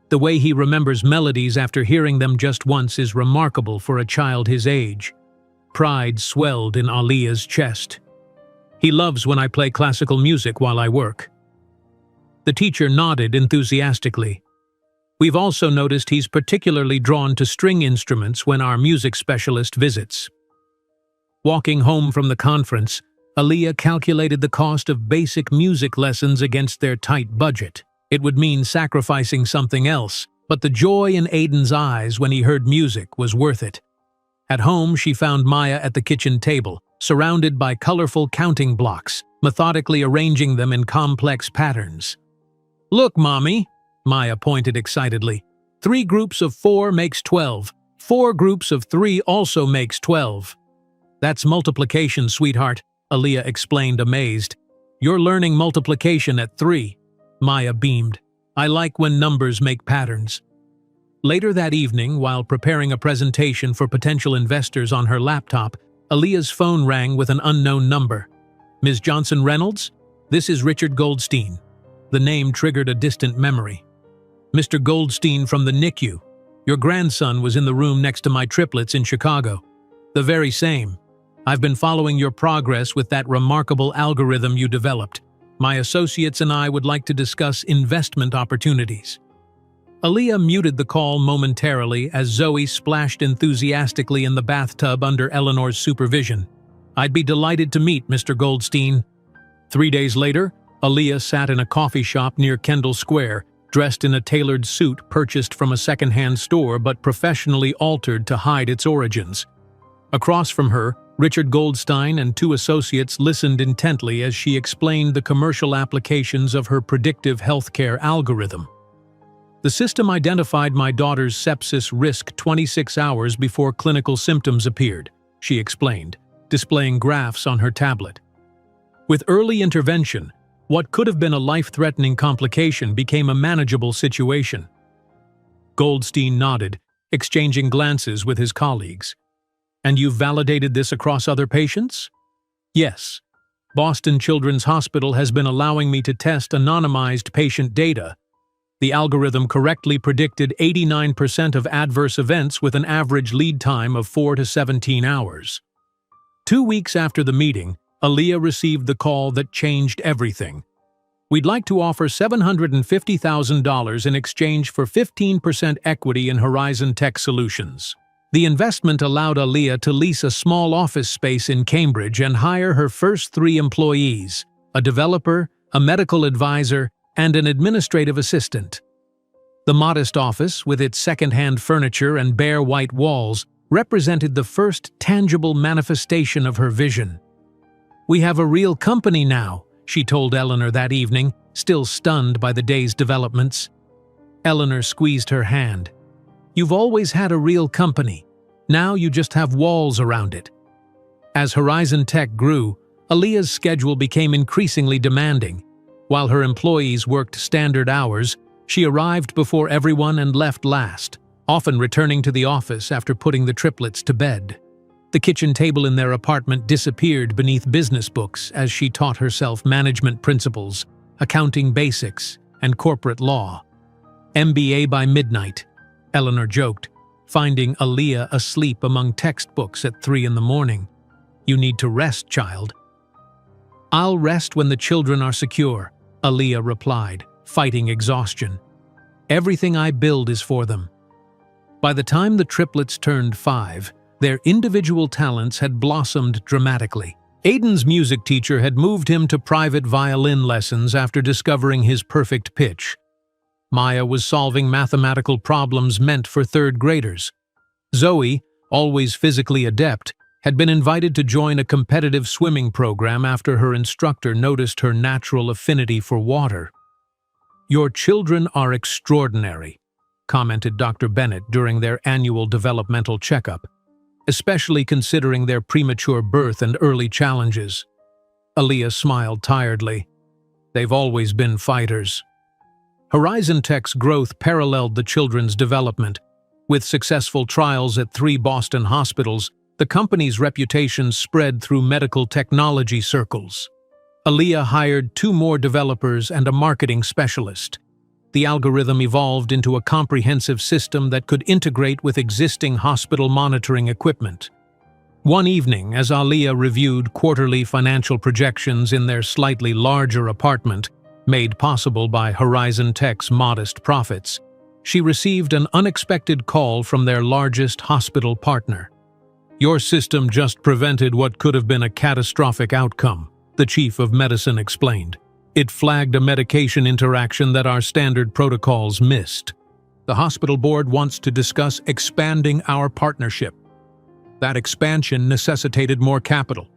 "The way he remembers melodies after hearing them just once is remarkable for a child his age." Pride swelled in Aaliyah's chest. "He loves when I play classical music while I work." The teacher nodded enthusiastically. "We've also noticed he's particularly drawn to string instruments when our music specialist visits." Walking home from the conference, Aaliyah calculated the cost of basic music lessons against their tight budget. It would mean sacrificing something else, but the joy in Aiden's eyes when he heard music was worth it. At home, she found Maya at the kitchen table, surrounded by colorful counting blocks, methodically arranging them in complex patterns. "Look, Mommy," Maya pointed excitedly. 3 groups of 4 makes 12. 4 groups of 3 also makes 12. "That's multiplication, sweetheart," Aaliyah explained, amazed. "You're learning multiplication at 3. Maya beamed. "I like when numbers make patterns." Later that evening, while preparing a presentation for potential investors on her laptop, Aaliyah's phone rang with an unknown number. "Ms. Johnson Reynolds? This is Richard Goldstein." The name triggered a distant memory. "Mr. Goldstein from the NICU. Your grandson was in the room next to my triplets in Chicago." "The very same. I've been following your progress with that remarkable algorithm you developed. My associates and I would like to discuss investment opportunities." Aaliyah muted the call momentarily as Zoe splashed enthusiastically in the bathtub under Eleanor's supervision. "I'd be delighted to meet Mr. Goldstein." 3 days later, Aaliyah sat in a coffee shop near Kendall Square, dressed in a tailored suit purchased from a second-hand store but professionally altered to hide its origins. Across from her, Richard Goldstein and 2 associates listened intently as she explained the commercial applications of her predictive healthcare algorithm. The system identified my daughter's sepsis risk 26 hours before clinical symptoms appeared, she explained, displaying graphs on her tablet. With early intervention, what could have been a life-threatening complication became a manageable situation. Goldstein nodded, exchanging glances with his colleagues. And you've validated this across other patients? Yes. Boston Children's Hospital has been allowing me to test anonymized patient data. The algorithm correctly predicted 89% of adverse events with an average lead time of 4 to 17 hours. 2 weeks after the meeting, Aaliyah received the call that changed everything. We'd like to offer $750,000 in exchange for 15% equity in Horizon Tech Solutions. The investment allowed Aaliyah to lease a small office space in Cambridge and hire her first 3 employees, a developer, a medical advisor, and an administrative assistant. The modest office, with its second-hand furniture and bare white walls, represented the first tangible manifestation of her vision. "We have a real company now," she told Eleanor that evening, still stunned by the day's developments. Eleanor squeezed her hand. "You've always had a real company. Now you just have walls around it." As Horizon Tech grew, Aaliyah's schedule became increasingly demanding. While her employees worked standard hours, she arrived before everyone and left last, often returning to the office after putting the triplets to bed. The kitchen table in their apartment disappeared beneath business books as she taught herself management principles, accounting basics, and corporate law. MBA by midnight, Eleanor joked, finding Aaliyah asleep among textbooks at 3 in the morning. "You need to rest, child." "I'll rest when the children are secure," Aaliyah replied, fighting exhaustion. "Everything I build is for them." By the time the triplets turned 5, their individual talents had blossomed dramatically. Aiden's music teacher had moved him to private violin lessons after discovering his perfect pitch. Maya was solving mathematical problems meant for 3rd graders. Zoe, always physically adept, had been invited to join a competitive swimming program after her instructor noticed her natural affinity for water. "Your children are extraordinary," commented Dr. Bennett during their annual developmental checkup, especially considering their premature birth and early challenges. Aaliyah smiled tiredly. "They've always been fighters." Horizon Tech's growth paralleled the children's development. With successful trials at 3 Boston hospitals, the company's reputation spread through medical technology circles. Aaliyah hired 2 more developers and a marketing specialist. The algorithm evolved into a comprehensive system that could integrate with existing hospital monitoring equipment. One evening, as Aaliyah reviewed quarterly financial projections in their slightly larger apartment, made possible by Horizon Tech's modest profits, she received an unexpected call from their largest hospital partner. "Your system just prevented what could have been a catastrophic outcome," the chief of medicine explained. "It flagged a medication interaction that our standard protocols missed. The hospital board wants to discuss expanding our partnership." That expansion necessitated more capital.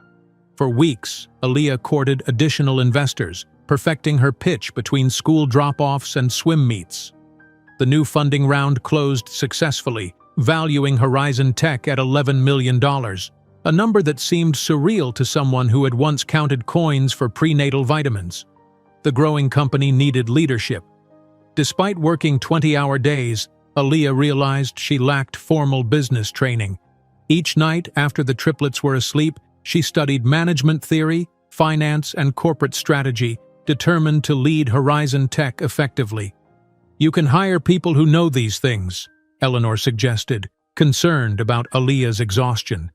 For weeks, Aaliyah courted additional investors, perfecting her pitch between school drop-offs and swim meets. The new funding round closed successfully, valuing Horizon Tech at $11 million, a number that seemed surreal to someone who had once counted coins for prenatal vitamins. The growing company needed leadership. Despite working 20-hour days, Aaliyah realized she lacked formal business training. Each night after the triplets were asleep, she studied management theory, finance, and corporate strategy, determined to lead Horizon Tech effectively. "You can hire people who know these things," Eleanor suggested, concerned about Aaliyah's exhaustion.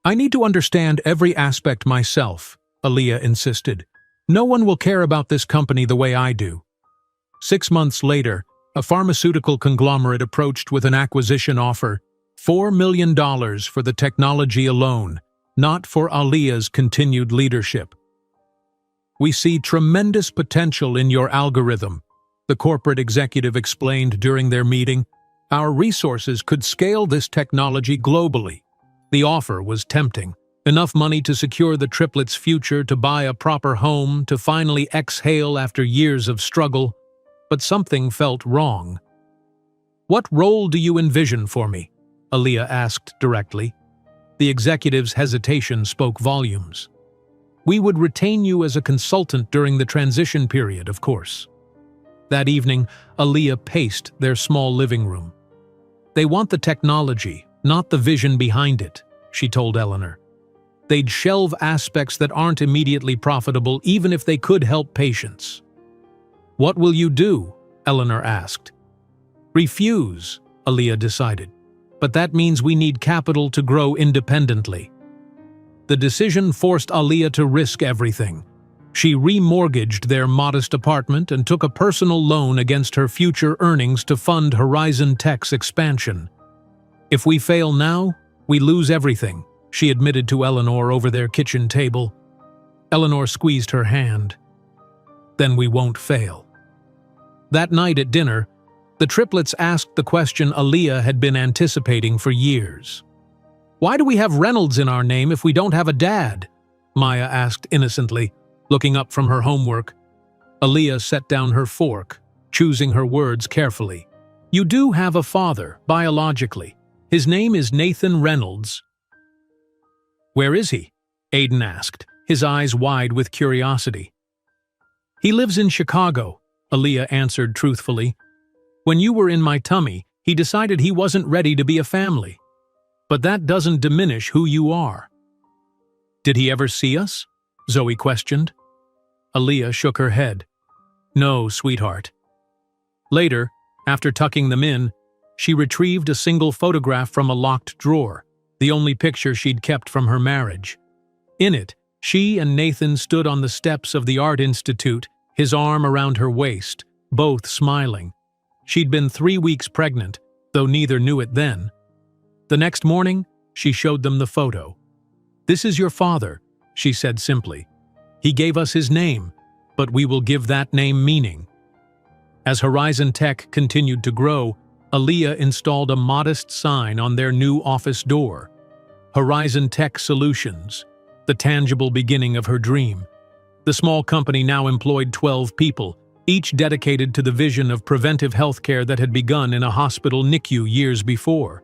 "I need to understand every aspect myself," Aaliyah insisted. "No one will care about this company the way I do." 6 months later, a pharmaceutical conglomerate approached with an acquisition offer, $4 million for the technology alone, not for Aaliyah's continued leadership. "We see tremendous potential in your algorithm," the corporate executive explained during their meeting. "Our resources could scale this technology globally." The offer was tempting. Enough money to secure the triplets' future, to buy a proper home, to finally exhale after years of struggle. But something felt wrong. "What role do you envision for me?" Aaliyah asked directly. The executive's hesitation spoke volumes. "We would retain you as a consultant during the transition period, of course." That evening, Aaliyah paced their small living room. "They want the technology, not the vision behind it," she told Eleanor. "They'd shelve aspects that aren't immediately profitable even if they could help patients." "What will you do?" Eleanor asked. "Refuse," Aaliyah decided. "But that means we need capital to grow independently." The decision forced Aaliyah to risk everything. She remortgaged their modest apartment and took a personal loan against her future earnings to fund Horizon Tech's expansion. "If we fail now, we lose everything," she admitted to Eleanor over their kitchen table. Eleanor squeezed her hand. "Then we won't fail." That night at dinner, the triplets asked the question Aaliyah had been anticipating for years. "Why do we have Reynolds in our name if we don't have a dad?" Maya asked innocently, looking up from her homework. Aaliyah set down her fork, choosing her words carefully. "You do have a father, biologically. His name is Nathan Reynolds." "Where is he?" Aiden asked, his eyes wide with curiosity. "He lives in Chicago," Aaliyah answered truthfully. "When you were in my tummy, he decided he wasn't ready to be a family. But that doesn't diminish who you are." "Did he ever see us?" Zoe questioned. Aaliyah shook her head. "No, sweetheart." Later, after tucking them in, she retrieved a single photograph from a locked drawer, the only picture she'd kept from her marriage. In it, she and Nathan stood on the steps of the Art Institute, his arm around her waist, both smiling. She'd been 3 weeks pregnant, though neither knew it then. The next morning, she showed them the photo. "This is your father," she said simply. "He gave us his name, but we will give that name meaning." As Horizon Tech continued to grow, Aaliyah installed a modest sign on their new office door. Horizon Tech Solutions, the tangible beginning of her dream. The small company now employed 12 people, each dedicated to the vision of preventive healthcare that had begun in a hospital NICU years before.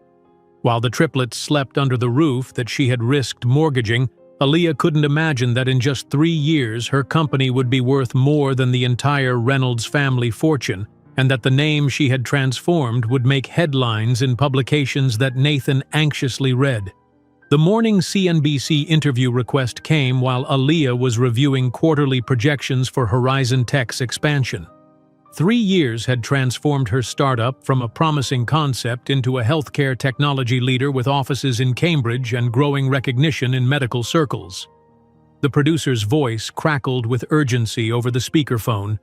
While the triplets slept under the roof that she had risked mortgaging, Aaliyah couldn't imagine that in just 3 years her company would be worth more than the entire Reynolds family fortune, and that the name she had transformed would make headlines in publications that Nathan anxiously read. The morning CNBC interview request came while Aaliyah was reviewing quarterly projections for Horizon Tech's expansion. 3 years had transformed her startup from a promising concept into a healthcare technology leader with offices in Cambridge and growing recognition in medical circles. The producer's voice crackled with urgency over the speakerphone.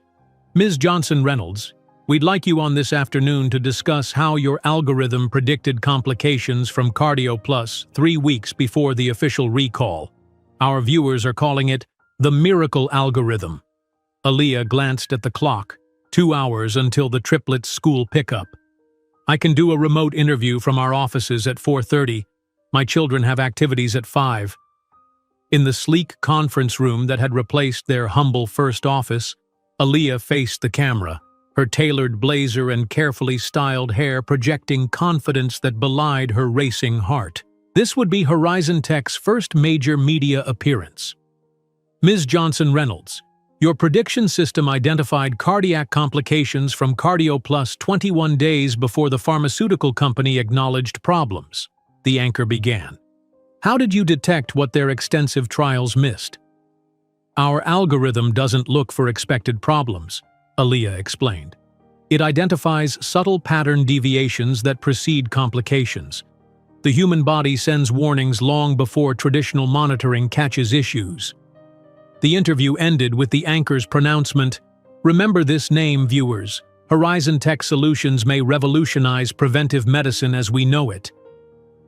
"Ms. Johnson Reynolds, we'd like you on this afternoon to discuss how your algorithm predicted complications from Cardio Plus 3 weeks before the official recall. Our viewers are calling it the miracle algorithm." Aaliyah glanced at the clock. 2 hours until the triplets' school pickup. "I can do a remote interview from our offices at 4:30. My children have activities at 5. In the sleek conference room that had replaced their humble first office, Aaliyah faced the camera, her tailored blazer and carefully styled hair projecting confidence that belied her racing heart. This would be Horizon Tech's first major media appearance. "Ms. Johnson Reynolds, your prediction system identified cardiac complications from Cardio Plus 21 days before the pharmaceutical company acknowledged problems," the anchor began. "How did you detect what their extensive trials missed?" "Our algorithm doesn't look for expected problems," Aaliyah explained. "It identifies subtle pattern deviations that precede complications. The human body sends warnings long before traditional monitoring catches issues." The interview ended with the anchor's pronouncement, "Remember this name, viewers. Horizon Tech Solutions may revolutionize preventive medicine as we know it."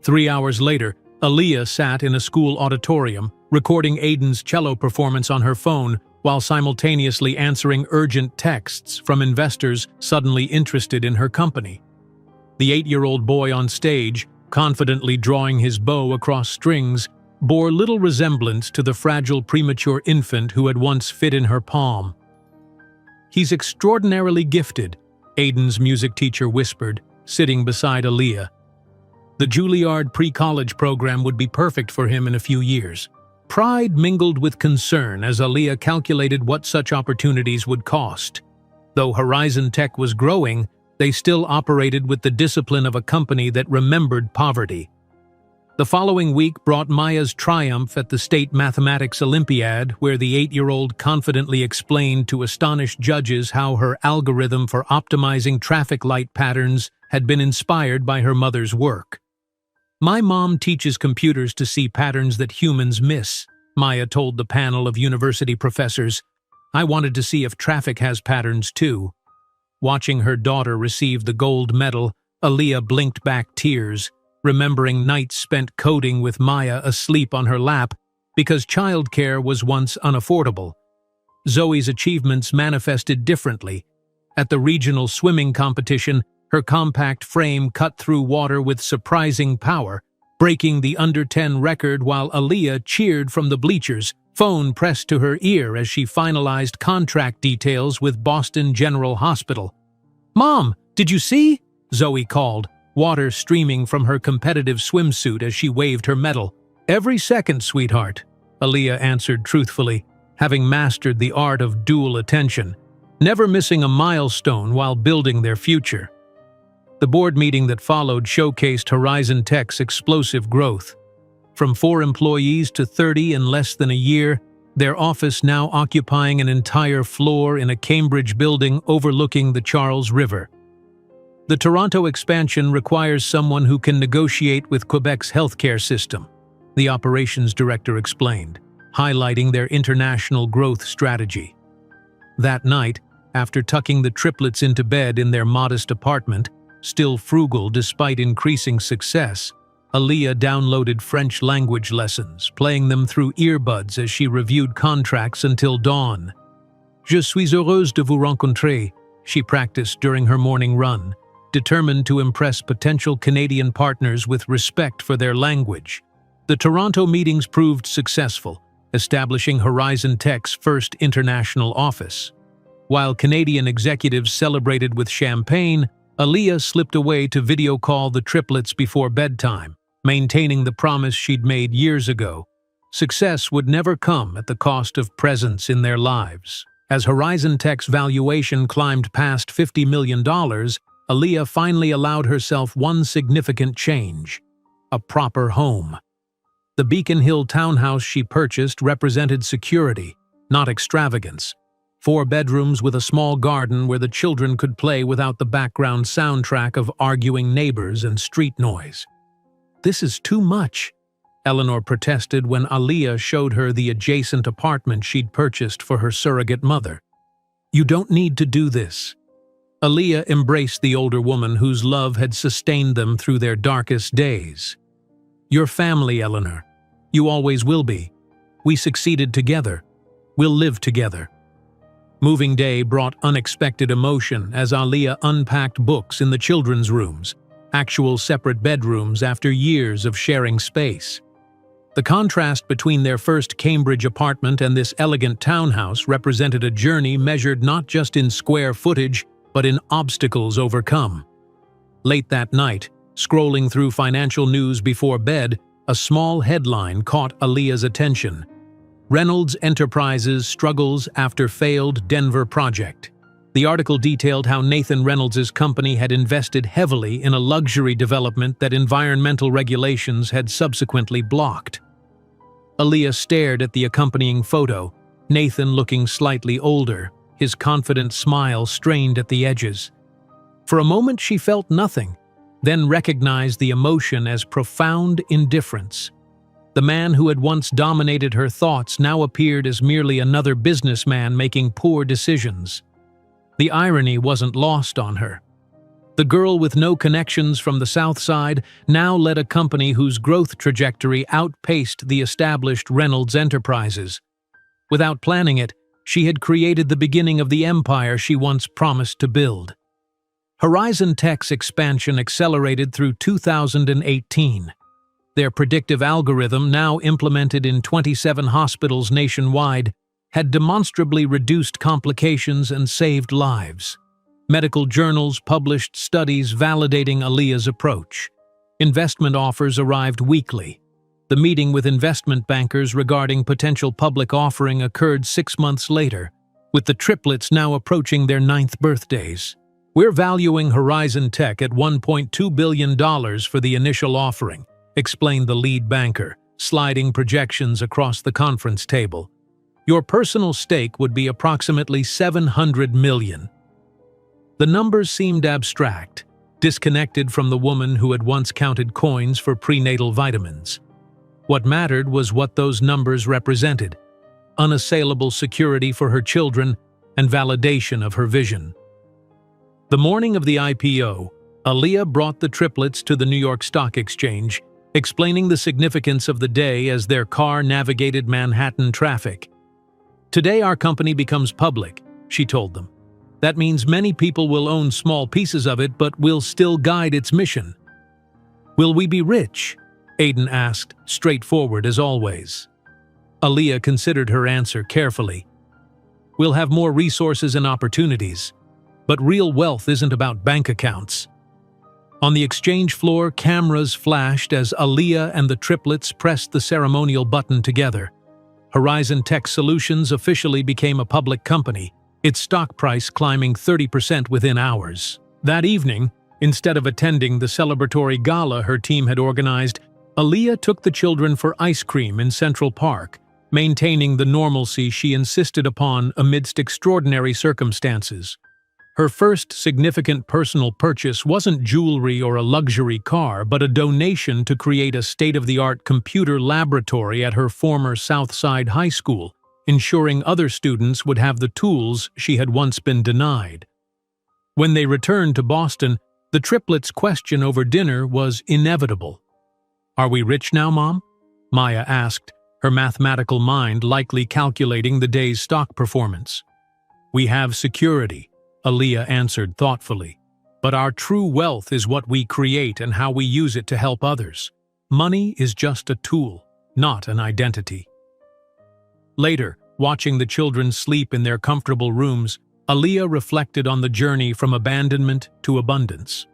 3 hours later, Aaliyah sat in a school auditorium, recording Aiden's cello performance on her phone, while simultaneously answering urgent texts from investors suddenly interested in her company. The 8-year-old boy on stage, confidently drawing his bow across strings, bore little resemblance to the fragile premature infant who had once fit in her palm. "He's extraordinarily gifted," Aiden's music teacher whispered, sitting beside Aaliyah. The Juilliard pre-college program would be perfect for him in a few years. Pride mingled with concern as Aaliyah calculated what such opportunities would cost. Though Horizon Tech was growing, they still operated with the discipline of a company that remembered poverty. The following week brought Maya's triumph at the State Mathematics Olympiad, where the 8-year-old confidently explained to astonished judges how her algorithm for optimizing traffic light patterns had been inspired by her mother's work. "My mom teaches computers to see patterns that humans miss," Maya told the panel of university professors. "I wanted to see if traffic has patterns too." Watching her daughter receive the gold medal, Aaliyah blinked back tears, remembering nights spent coding with Maya asleep on her lap because childcare was once unaffordable. Zoe's achievements manifested differently. At the regional swimming competition, her compact frame cut through water with surprising power, breaking the under-10 record while Aaliyah cheered from the bleachers, phone pressed to her ear as she finalized contract details with Boston General Hospital. "Mom, did you see?" Zoe called, water streaming from her competitive swimsuit as she waved her medal. "Every second, sweetheart," Aaliyah answered truthfully, having mastered the art of dual attention, never missing a milestone while building their future. The board meeting that followed showcased Horizon Tech's explosive growth. From 4 employees to 30 in less than a year, their office now occupying an entire floor in a Cambridge building overlooking the Charles River. "The Toronto expansion requires someone who can negotiate with Quebec's healthcare system," the operations director explained, highlighting their international growth strategy. That night, after tucking the triplets into bed in their modest apartment, still frugal despite increasing success, Aaliyah downloaded French language lessons, playing them through earbuds as she reviewed contracts until dawn. "Je suis heureuse de vous rencontrer," she practiced during her morning run, determined to impress potential Canadian partners with respect for their language. The Toronto meetings proved successful, establishing Horizon Tech's first international office. While Canadian executives celebrated with champagne, Aaliyah slipped away to video call the triplets before bedtime, maintaining the promise she'd made years ago. Success would never come at the cost of presence in their lives. As Horizon Tech's valuation climbed past $50 million, Aaliyah finally allowed herself one significant change: a proper home. The Beacon Hill townhouse she purchased represented security, not extravagance. 4 bedrooms with a small garden where the children could play without the background soundtrack of arguing neighbors and street noise. "This is too much," Eleanor protested when Aaliyah showed her the adjacent apartment she'd purchased for her surrogate mother. "You don't need to do this." Aaliyah embraced the older woman whose love had sustained them through their darkest days. "Your family, Eleanor. You always will be. We succeeded together. We'll live together." Moving day brought unexpected emotion as Aaliyah unpacked books in the children's rooms, actual separate bedrooms after years of sharing space. The contrast between their first Cambridge apartment and this elegant townhouse represented a journey measured not just in square footage, but in obstacles overcome. Late that night, scrolling through financial news before bed, a small headline caught Aaliyah's attention: "Reynolds Enterprises struggles after failed Denver project." The article detailed how Nathan Reynolds' company had invested heavily in a luxury development that environmental regulations had subsequently blocked. Aaliyah stared at the accompanying photo, Nathan looking slightly older, his confident smile strained at the edges. For a moment she felt nothing, then recognized the emotion as profound indifference. The man who had once dominated her thoughts now appeared as merely another businessman making poor decisions. The irony wasn't lost on her. The girl with no connections from the South Side now led a company whose growth trajectory outpaced the established Reynolds Enterprises. Without planning it, She had created the beginning of the empire she once promised to build. Horizon Tech's expansion accelerated through 2018. Their predictive algorithm, now implemented in 27 hospitals nationwide, had demonstrably reduced complications and saved lives. Medical journals published studies validating Aaliyah's approach. Investment offers arrived weekly. The meeting with investment bankers regarding potential public offering occurred 6 months later, with the triplets now approaching their 9th birthdays. "We're valuing Horizon Tech at $1.2 billion for the initial offering," explained the lead banker, sliding projections across the conference table. "Your personal stake would be approximately $700 million. The numbers seemed abstract, disconnected from the woman who had once counted coins for prenatal vitamins. What mattered was what those numbers represented: unassailable security for her children and validation of her vision. The morning of the IPO, Aaliyah brought the triplets to the New York Stock Exchange, explaining the significance of the day as their car navigated Manhattan traffic. "Today our company becomes public," she told them. "That means many people will own small pieces of it, but will still guide its mission." "Will we be rich?" Aiden asked, straightforward as always. Aaliyah considered her answer carefully. "We'll have more resources and opportunities, but real wealth isn't about bank accounts." On the exchange floor, cameras flashed as Aaliyah and the triplets pressed the ceremonial button together. Horizon Tech Solutions officially became a public company, its stock price climbing 30% within hours. That evening, instead of attending the celebratory gala her team had organized, Aaliyah took the children for ice cream in Central Park, maintaining the normalcy she insisted upon amidst extraordinary circumstances. Her first significant personal purchase wasn't jewelry or a luxury car, but a donation to create a state-of-the-art computer laboratory at her former Southside High School, ensuring other students would have the tools she had once been denied. When they returned to Boston, the triplets' question over dinner was inevitable. "Are we rich now, Mom?" Maya asked, her mathematical mind likely calculating the day's stock performance. "We have security," Aaliyah answered thoughtfully. "But our true wealth is what we create and how we use it to help others. Money is just a tool, not an identity." Later, watching the children sleep in their comfortable rooms, Aaliyah reflected on the journey from abandonment to abundance.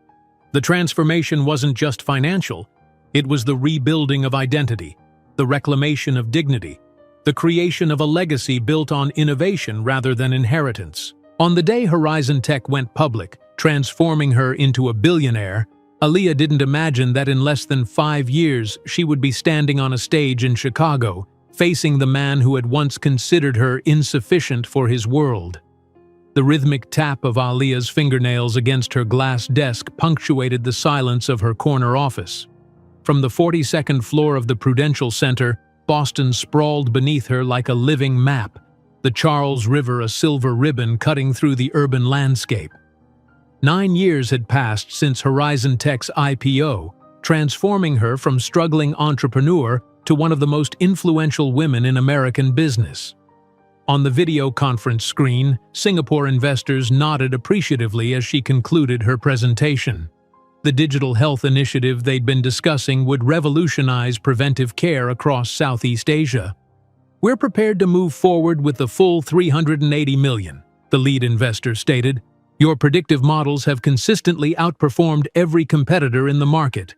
The transformation wasn't just financial, it was the rebuilding of identity, the reclamation of dignity, the creation of a legacy built on innovation rather than inheritance. On the day Horizon Tech went public, transforming her into a billionaire, Aaliyah didn't imagine that in less than 5 years she would be standing on a stage in Chicago, facing the man who had once considered her insufficient for his world. The rhythmic tap of Aaliyah's fingernails against her glass desk punctuated the silence of her corner office. From the 42nd floor of the Prudential Center, Boston sprawled beneath her like a living map, the Charles River a silver ribbon cutting through the urban landscape. 9 years had passed since Horizon Tech's IPO, transforming her from struggling entrepreneur to one of the most influential women in American business. On the video conference screen, Singapore investors nodded appreciatively as she concluded her presentation. The digital health initiative they'd been discussing would revolutionize preventive care across Southeast Asia. "We're prepared to move forward with the full $380 million, the lead investor stated. "Your predictive models have consistently outperformed every competitor in the market."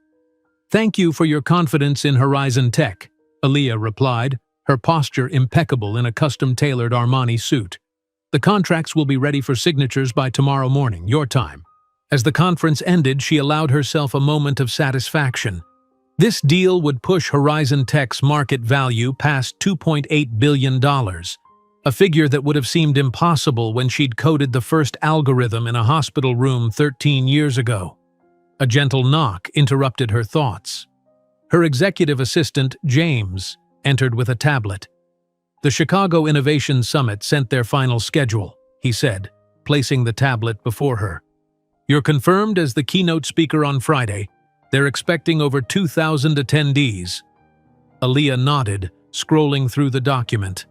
"Thank you for your confidence in Horizon Tech," Aaliyah replied, her posture impeccable in a custom-tailored Armani suit. "The contracts will be ready for signatures by tomorrow morning, your time." As the conference ended, she allowed herself a moment of satisfaction. This deal would push Horizon Tech's market value past $2.8 billion, a figure that would have seemed impossible when she'd coded the first algorithm in a hospital room 13 years ago. A gentle knock interrupted her thoughts. Her executive assistant, James, entered with a tablet. "The Chicago Innovation Summit sent their final schedule," he said, placing the tablet before her. "You're confirmed as the keynote speaker on Friday. They're expecting over 2,000 attendees." Aaliyah nodded, scrolling through the document.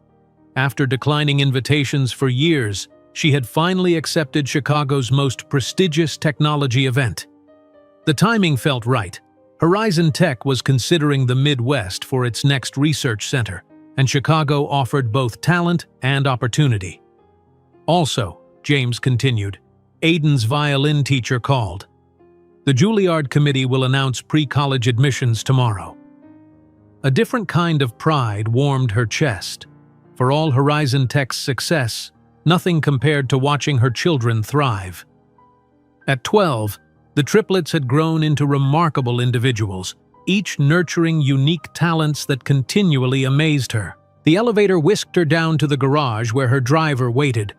After declining invitations for years, she had finally accepted Chicago's most prestigious technology event. The timing felt right. Horizon Tech was considering the Midwest for its next research center, and Chicago offered both talent and opportunity. Also, James continued, Aiden's violin teacher called. The Juilliard Committee will announce pre-college admissions tomorrow. A different kind of pride warmed her chest. For all Horizon Tech's success, nothing compared to watching her children thrive. At 12, the triplets had grown into remarkable individuals, each nurturing unique talents that continually amazed her. The elevator whisked her down to the garage where her driver waited.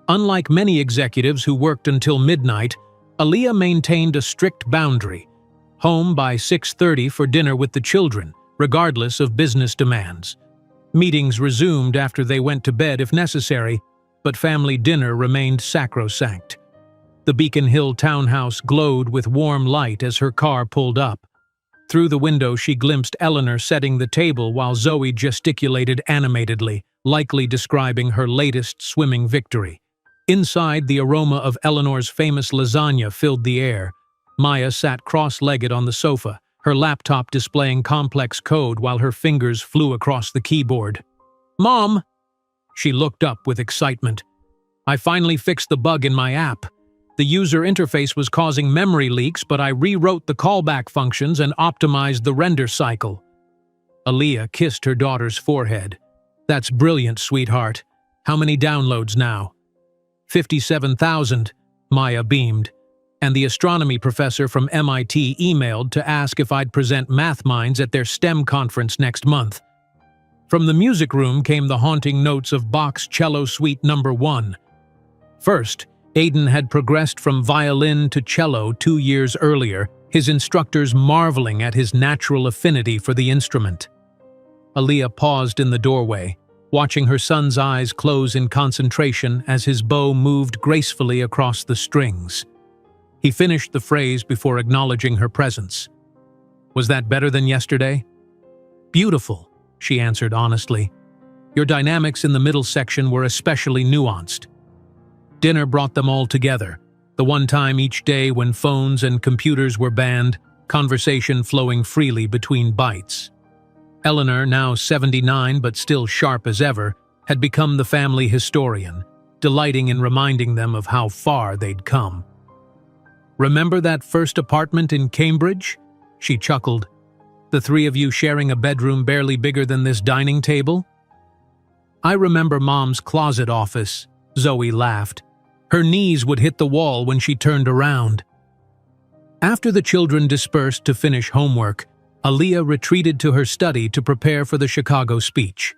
Unlike many executives who worked until midnight, Aaliyah maintained a strict boundary: home by 6:30 for dinner with the children, regardless of business demands. Meetings resumed after they went to bed if necessary, but family dinner remained sacrosanct. The Beacon Hill townhouse glowed with warm light as her car pulled up. Through the window she glimpsed Eleanor setting the table while Zoe gesticulated animatedly, likely describing her latest swimming victory. Inside, the aroma of Eleanor's famous lasagna filled the air. Maya sat cross-legged on the sofa, her laptop displaying complex code while her fingers flew across the keyboard. "Mom!" She looked up with excitement. "I finally fixed the bug in my app. The user interface was causing memory leaks, but I rewrote the callback functions and optimized the render cycle." Aaliyah kissed her daughter's forehead. "That's brilliant, sweetheart. How many downloads now?" 57,000, Maya beamed. And the astronomy professor from MIT emailed to ask if I'd present Math Minds at their STEM conference next month. From the music room came the haunting notes of Bach's Cello Suite No. 1. First, Aiden had progressed from violin to cello 2 years earlier, his instructors marveling at his natural affinity for the instrument. Aaliyah paused in the doorway, watching her son's eyes close in concentration as his bow moved gracefully across the strings. He finished the phrase before acknowledging her presence. "Was that better than yesterday?" "Beautiful," she answered honestly. "Your dynamics in the middle section were especially nuanced." Dinner brought them all together, the one time each day when phones and computers were banned, conversation flowing freely between bites. Eleanor, now 79 but still sharp as ever, had become the family historian, delighting in reminding them of how far they'd come. "Remember that first apartment in Cambridge?" She chuckled. "The three of you sharing a bedroom barely bigger than this dining table?" "I remember Mom's closet office," Zoe laughed. Her knees would hit the wall when she turned around. After the children dispersed to finish homework, Aaliyah retreated to her study to prepare for the Chicago speech.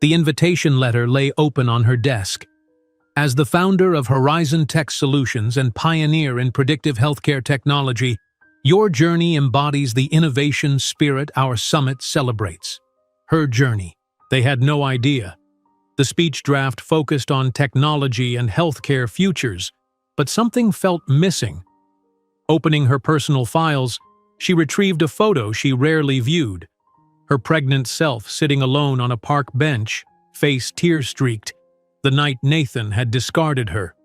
The invitation letter lay open on her desk. As the founder of Horizon Tech Solutions and pioneer in predictive healthcare technology, your journey embodies the innovation spirit our summit celebrates. Her journey. They had no idea. The speech draft focused on technology and healthcare futures, but something felt missing. Opening her personal files, she retrieved a photo she rarely viewed. Her pregnant self sitting alone on a park bench, face tear-streaked, the night Nathan had discarded her.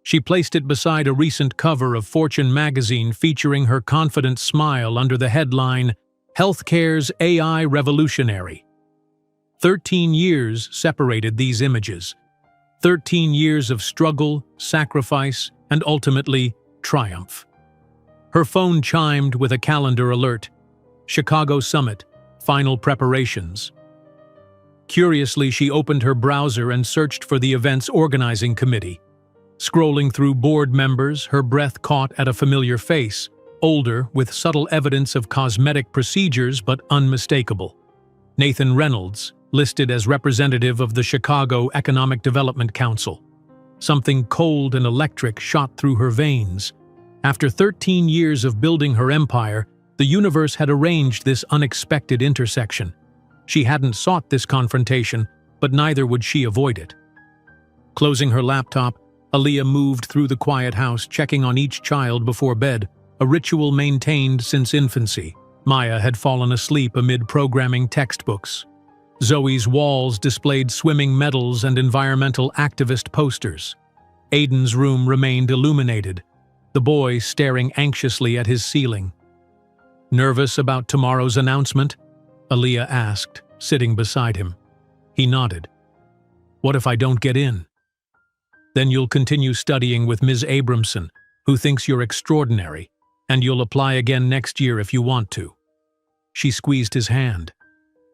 She placed it beside a recent cover of Fortune magazine featuring her confident smile under the headline, "Healthcare's AI Revolutionary." 13 years separated these images. 13 years of struggle, sacrifice, and ultimately, triumph. Her phone chimed with a calendar alert. Chicago Summit, final preparations. Curiously, she opened her browser and searched for the event's organizing committee. Scrolling through board members, her breath caught at a familiar face, older, with subtle evidence of cosmetic procedures but unmistakable. Nathan Reynolds, listed as representative of the Chicago Economic Development Council. Something cold and electric shot through her veins. After 13 years of building her empire, the universe had arranged this unexpected intersection. She hadn't sought this confrontation, but neither would she avoid it. Closing her laptop, Aaliyah moved through the quiet house, checking on each child before bed, a ritual maintained since infancy. Maya had fallen asleep amid programming textbooks. Zoe's walls displayed swimming medals and environmental activist posters. Aiden's room remained illuminated, the boy staring anxiously at his ceiling. "Nervous about tomorrow's announcement?" Aaliyah asked, sitting beside him. He nodded. "What if I don't get in?" "Then you'll continue studying with Ms. Abramson, who thinks you're extraordinary, and you'll apply again next year if you want to." She squeezed his hand.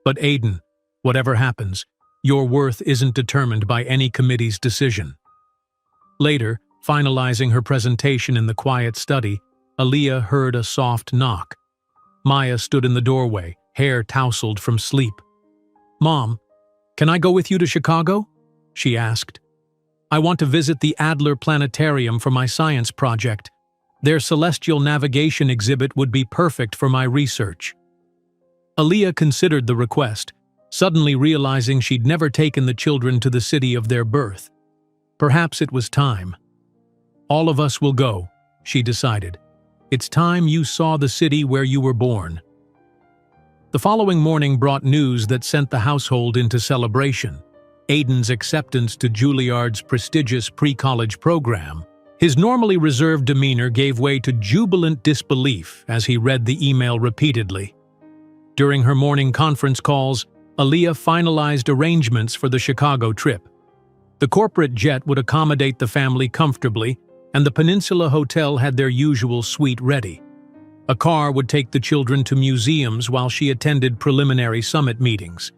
"But Aiden, whatever happens, your worth isn't determined by any committee's decision." Later, finalizing her presentation in the quiet study, Aaliyah heard a soft knock. Maya stood in the doorway, hair tousled from sleep. "Mom, can I go with you to Chicago?" she asked. "I want to visit the Adler Planetarium for my science project. Their celestial navigation exhibit would be perfect for my research." Aaliyah considered the request, suddenly realizing she'd never taken the children to the city of their birth. Perhaps it was time. "All of us will go," she decided. "It's time you saw the city where you were born." The following morning brought news that sent the household into celebration. Aiden's acceptance to Juilliard's prestigious pre-college program. His normally reserved demeanor gave way to jubilant disbelief as he read the email repeatedly. During her morning conference calls, Aaliyah finalized arrangements for the Chicago trip. The corporate jet would accommodate the family comfortably, and the Peninsula Hotel had their usual suite ready. A car would take the children to museums while she attended preliminary summit meetings.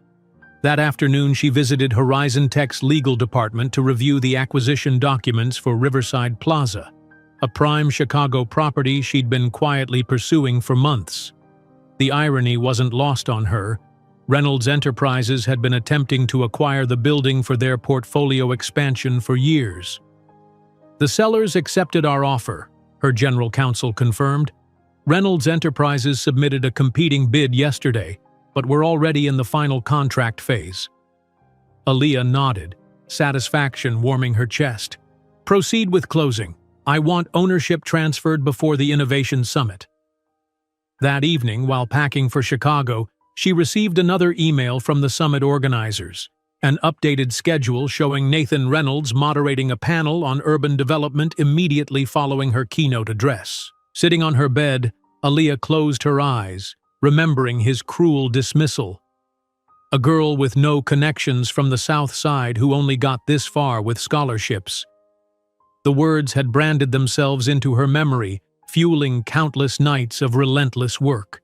That afternoon, she visited Horizon Tech's legal department to review the acquisition documents for Riverside Plaza, a prime Chicago property she'd been quietly pursuing for months. The irony wasn't lost on her. Reynolds Enterprises had been attempting to acquire the building for their portfolio expansion for years. "The sellers accepted our offer," her general counsel confirmed. "Reynolds Enterprises submitted a competing bid yesterday, but we're already in the final contract phase." Aaliyah nodded, satisfaction warming her chest. "Proceed with closing. I want ownership transferred before the Innovation Summit." That evening, while packing for Chicago, she received another email from the summit organizers, an updated schedule showing Nathan Reynolds moderating a panel on urban development immediately following her keynote address. Sitting on her bed, Aaliyah closed her eyes, remembering his cruel dismissal. A girl with no connections from the South Side who only got this far with scholarships. The words had branded themselves into her memory, fueling countless nights of relentless work.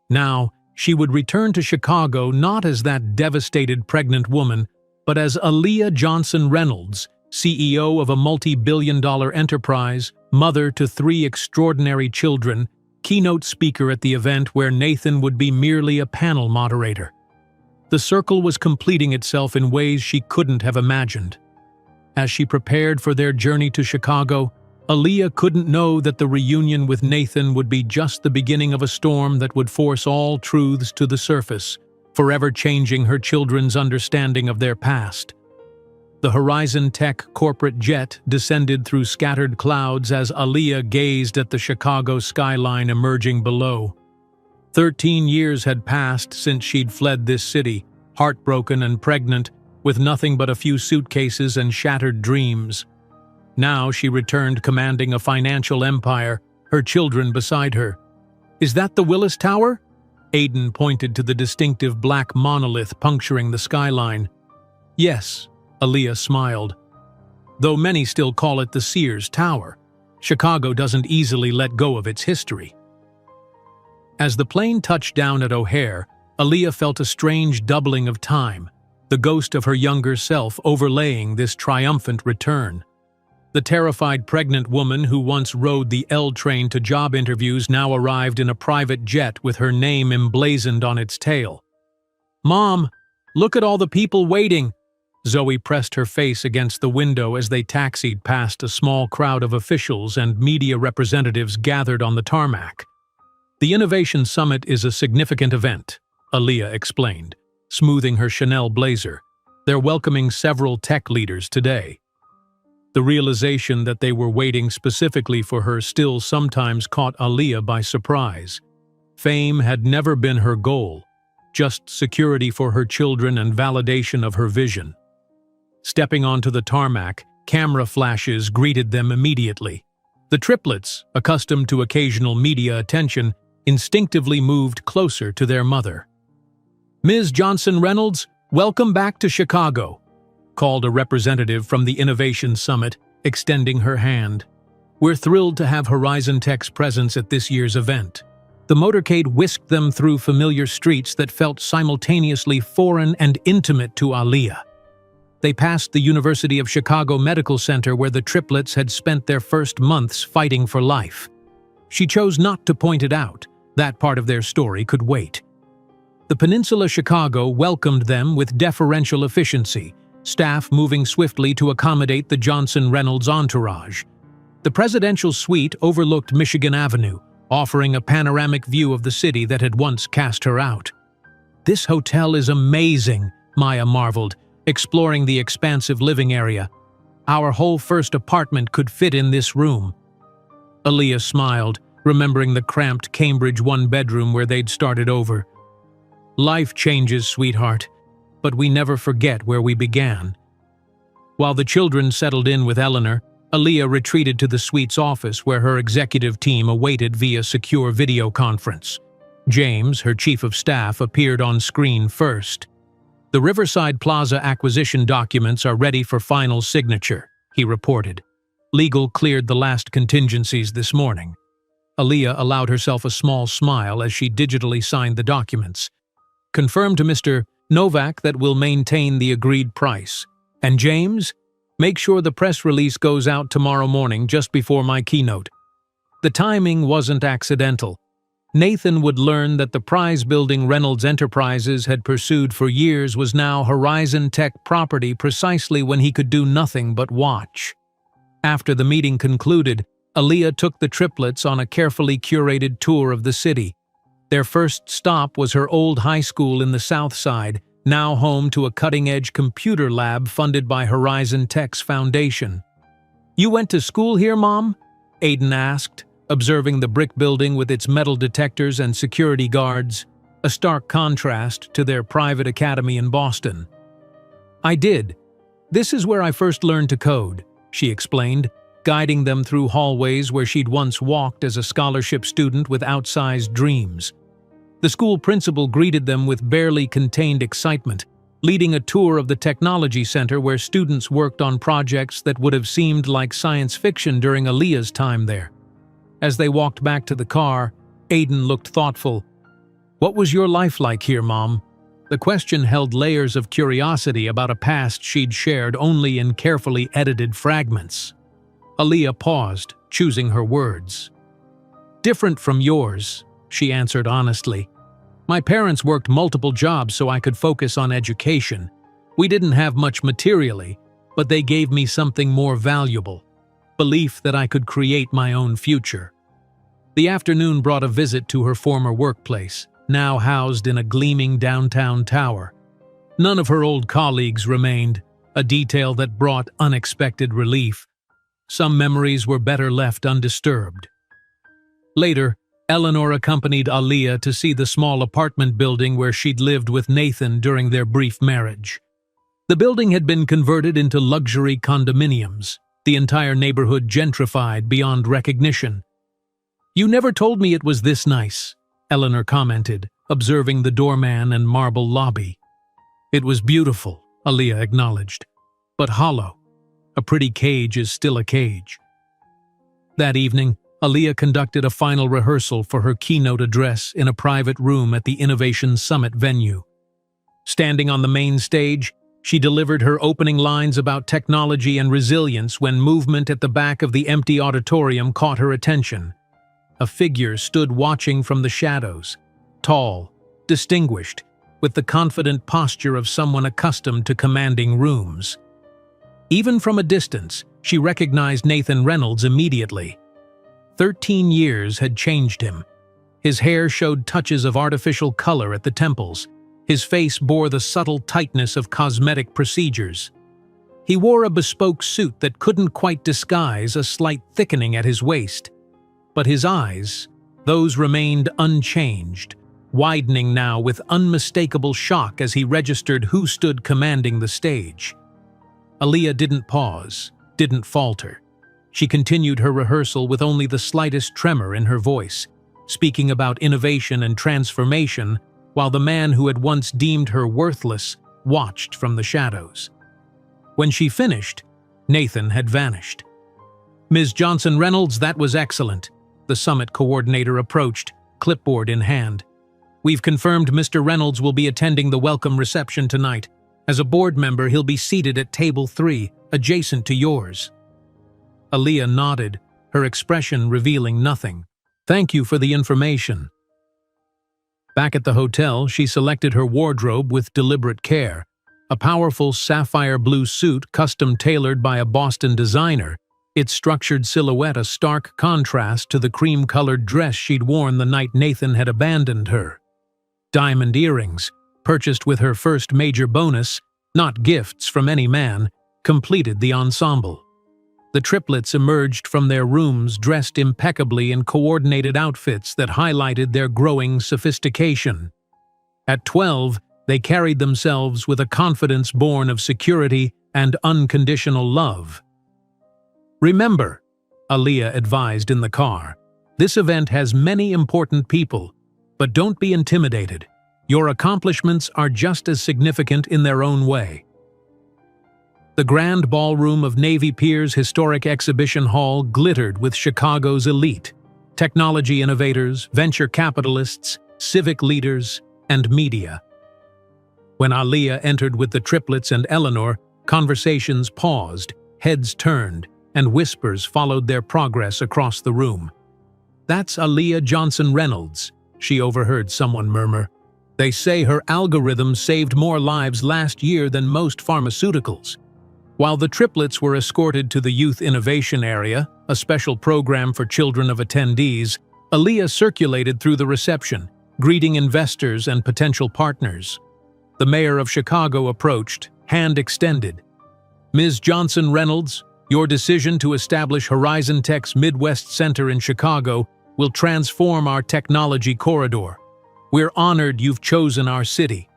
Now, she would return to Chicago not as that devastated pregnant woman, but as Aaliyah Johnson Reynolds, CEO of a multi-billion-dollar enterprise, mother to 3 extraordinary children, keynote speaker at the event where Nathan would be merely a panel moderator. The circle was completing itself in ways she couldn't have imagined. As she prepared for their journey to Chicago, Aaliyah couldn't know that the reunion with Nathan would be just the beginning of a storm that would force all truths to the surface, forever changing her children's understanding of their past. The Horizon Tech corporate jet descended through scattered clouds as Aaliyah gazed at the Chicago skyline emerging below. 13 years had passed since she'd fled this city, heartbroken and pregnant, with nothing but a few suitcases and shattered dreams. Now she returned commanding a financial empire, her children beside her. "Is that the Willis Tower?" Aiden pointed to the distinctive black monolith puncturing the skyline. "Yes," Aaliyah smiled. "Though many still call it the Sears Tower. Chicago doesn't easily let go of its history." As the plane touched down at O'Hare, Aaliyah felt a strange doubling of time, the ghost of her younger self overlaying this triumphant return. The terrified pregnant woman who once rode the L train to job interviews now arrived in a private jet with her name emblazoned on its tail. "Mom, look at all the people waiting!" Zoe pressed her face against the window as they taxied past a small crowd of officials and media representatives gathered on the tarmac. "The Innovation Summit is a significant event," Aaliyah explained, smoothing her Chanel blazer. "They're welcoming several tech leaders today." The realization that they were waiting specifically for her still sometimes caught Aaliyah by surprise. Fame had never been her goal. just security for her children and validation of her vision. Stepping onto the tarmac, camera flashes greeted them immediately. The triplets, accustomed to occasional media attention, instinctively moved closer to their mother. "Ms. Johnson Reynolds, welcome back to Chicago," called a representative from the Innovation Summit, extending her hand. "We're thrilled to have Horizon Tech's presence at this year's event." The motorcade whisked them through familiar streets that felt simultaneously foreign and intimate to Aaliyah. They passed the University of Chicago Medical Center where the triplets had spent their first months fighting for life. She chose not to point it out. That part of their story could wait. The Peninsula Chicago welcomed them with deferential efficiency, staff moving swiftly to accommodate the Johnson Reynolds entourage. The presidential suite overlooked Michigan Avenue, offering a panoramic view of the city that had once cast her out. "This hotel is amazing," Maya marveled, exploring the expansive living area. "Our whole first apartment could fit in this room." Aaliyah smiled, remembering the cramped Cambridge one-bedroom where they'd started over. "Life changes, sweetheart, but we never forget where we began." While the children settled in with Eleanor, Aaliyah retreated to the suite's office where her executive team awaited via secure video conference. James, her chief of staff, appeared on screen first. "The Riverside Plaza acquisition documents are ready for final signature," he reported. "Legal cleared the last contingencies this morning." Aaliyah allowed herself a small smile as she digitally signed the documents. "Confirm to Mr. Novak that we'll maintain the agreed price. And James, make sure the press release goes out tomorrow morning just before my keynote." The timing wasn't accidental. Nathan would learn that the prize-building Reynolds Enterprises had pursued for years was now Horizon Tech property precisely when he could do nothing but watch. After the meeting concluded, Aaliyah took the triplets on a carefully curated tour of the city. Their first stop was her old high school in the South Side, now home to a cutting-edge computer lab funded by Horizon Tech's foundation. "You went to school here, Mom?" Aiden asked, observing the brick building with its metal detectors and security guards, a stark contrast to their private academy in Boston. "I did. This is where I first learned to code," she explained, guiding them through hallways where she'd once walked as a scholarship student with outsized dreams. The school principal greeted them with barely contained excitement, leading a tour of the technology center where students worked on projects that would have seemed like science fiction during Aaliyah's time there. As they walked back to the car, Aiden looked thoughtful. "What was your life like here, Mom?" The question held layers of curiosity about a past she'd shared only in carefully edited fragments. Aaliyah paused, choosing her words. "Different from yours," she answered honestly. "My parents worked multiple jobs so I could focus on education. We didn't have much materially, but they gave me something more valuable: belief that I could create my own future." The afternoon brought a visit to her former workplace, now housed in a gleaming downtown tower. None of her old colleagues remained, a detail that brought unexpected relief. Some memories were better left undisturbed. Later, Eleanor accompanied Aaliyah to see the small apartment building where she'd lived with Nathan during their brief marriage. The building had been converted into luxury condominiums, the entire neighborhood gentrified beyond recognition. "You never told me it was this nice," Eleanor commented, observing the doorman and marble lobby. "It was beautiful," Aaliyah acknowledged, "but hollow. A pretty cage is still a cage." That evening, Aaliyah conducted a final rehearsal for her keynote address in a private room at the Innovation Summit venue. Standing on the main stage, she delivered her opening lines about technology and resilience when movement at the back of the empty auditorium caught her attention. A figure stood watching from the shadows, tall, distinguished, with the confident posture of someone accustomed to commanding rooms. Even from a distance, she recognized Nathan Reynolds immediately. 13 years had changed him. His hair showed touches of artificial color at the temples. His face bore the subtle tightness of cosmetic procedures. He wore a bespoke suit that couldn't quite disguise a slight thickening at his waist. But his eyes, those remained unchanged, widening now with unmistakable shock as he registered who stood commanding the stage. Aaliyah didn't pause, didn't falter. She continued her rehearsal with only the slightest tremor in her voice, speaking about innovation and transformation, while the man who had once deemed her worthless watched from the shadows. When she finished, Nathan had vanished. "Ms. Johnson-Reynolds, that was excellent," the summit coordinator approached, clipboard in hand. "We've confirmed Mr. Reynolds will be attending the welcome reception tonight. As a board member, he'll be seated at table 3, adjacent to yours." Aaliyah nodded, her expression revealing nothing. "Thank you for the information." Back at the hotel, she selected her wardrobe with deliberate care. A powerful sapphire blue suit custom-tailored by a Boston designer, its structured silhouette a stark contrast to the cream-colored dress she'd worn the night Nathan had abandoned her. Diamond earrings, purchased with her first major bonus, not gifts from any man, completed the ensemble. The triplets emerged from their rooms dressed impeccably in coordinated outfits that highlighted their growing sophistication. At 12, they carried themselves with a confidence born of security and unconditional love. "Remember," Aaliyah advised in the car, "this event has many important people, but don't be intimidated. Your accomplishments are just as significant in their own way." The grand ballroom of Navy Pier's historic exhibition hall glittered with Chicago's elite, technology innovators, venture capitalists, civic leaders, and media. When Aaliyah entered with the triplets and Eleanor, conversations paused, heads turned, and whispers followed their progress across the room. "That's Aaliyah Johnson-Reynolds," she overheard someone murmur. "They say her algorithm saved more lives last year than most pharmaceuticals." While the triplets were escorted to the Youth Innovation Area, a special program for children of attendees, Aaliyah circulated through the reception, greeting investors and potential partners. The mayor of Chicago approached, hand extended. "Ms. Johnson-Reynolds, your decision to establish Horizon Tech's Midwest Center in Chicago will transform our technology corridor. We're honored you've chosen our city."